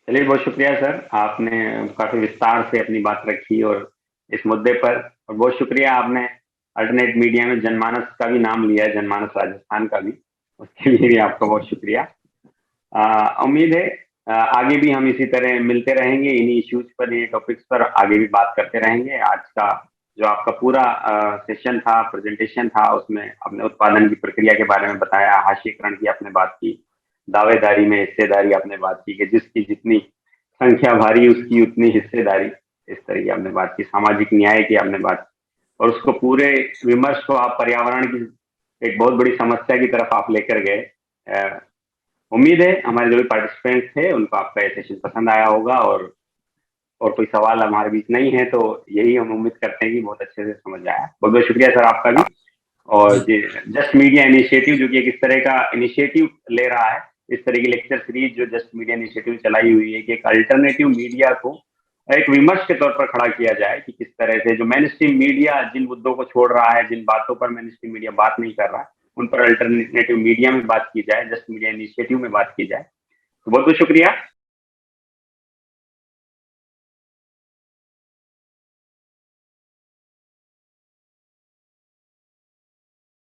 चलिए, बहुत शुक्रिया सर, आपने काफी विस्तार से अपनी बात रखी और इस मुद्दे पर, और बहुत शुक्रिया आपने अल्टरनेट मीडिया में जनमानस का भी नाम लिया है, जनमानस राजस्थान का भी, उसके लिए भी आपका बहुत शुक्रिया। उम्मीद है आगे भी हम इसी तरह मिलते रहेंगे, इन्हीं इश्यूज पर, ये टॉपिक्स पर आगे भी बात करते रहेंगे। आज का जो आपका पूरा सेशन था, प्रेजेंटेशन था, उसमें आपने उत्पादन की प्रक्रिया के बारे में बताया, हाशिएकरण की आपने बात की, दावेदारी में हिस्सेदारी आपने बात की कि जिसकी जितनी संख्या भारी उसकी उतनी हिस्सेदारी, इस तरह की आपने बात की, सामाजिक न्याय की आपने बात की, और उसको पूरे विमर्श को आप पर्यावरण की एक बहुत बड़ी समस्या की तरफ आप लेकर गए। उम्मीद है हमारे जो भी पार्टिसिपेंट्स थे उनको आपका ये सेशन पसंद आया होगा, और और कोई सवाल हमारे बीच नहीं है, तो यही हम उम्मीद करते हैं कि बहुत अच्छे से समझ आया। बहुत बहुत शुक्रिया सर आपका भी। और जस्ट मीडिया इनिशिएटिव जो कि एक इस तरह का इनिशिएटिव ले रहा है, इस तरह की लेक्चर सीरीज जो जस्ट मीडिया इनिशिएटिव चलाई हुई है कि एक अल्टरनेटिव मीडिया को एक विमर्श के तौर पर खड़ा किया जाए कि किस तरह से जो मेन स्ट्रीम मीडिया जिन मुद्दों को छोड़ रहा है, जिन बातों पर मेन स्ट्रीम मीडिया बात नहीं कर रहा है, उन पर अल्टरनेटिव मीडिया में बात की जाए, जस्ट मीडिया इनिशिएटिव में बात की जाए। तो बहुत बहुत शुक्रिया।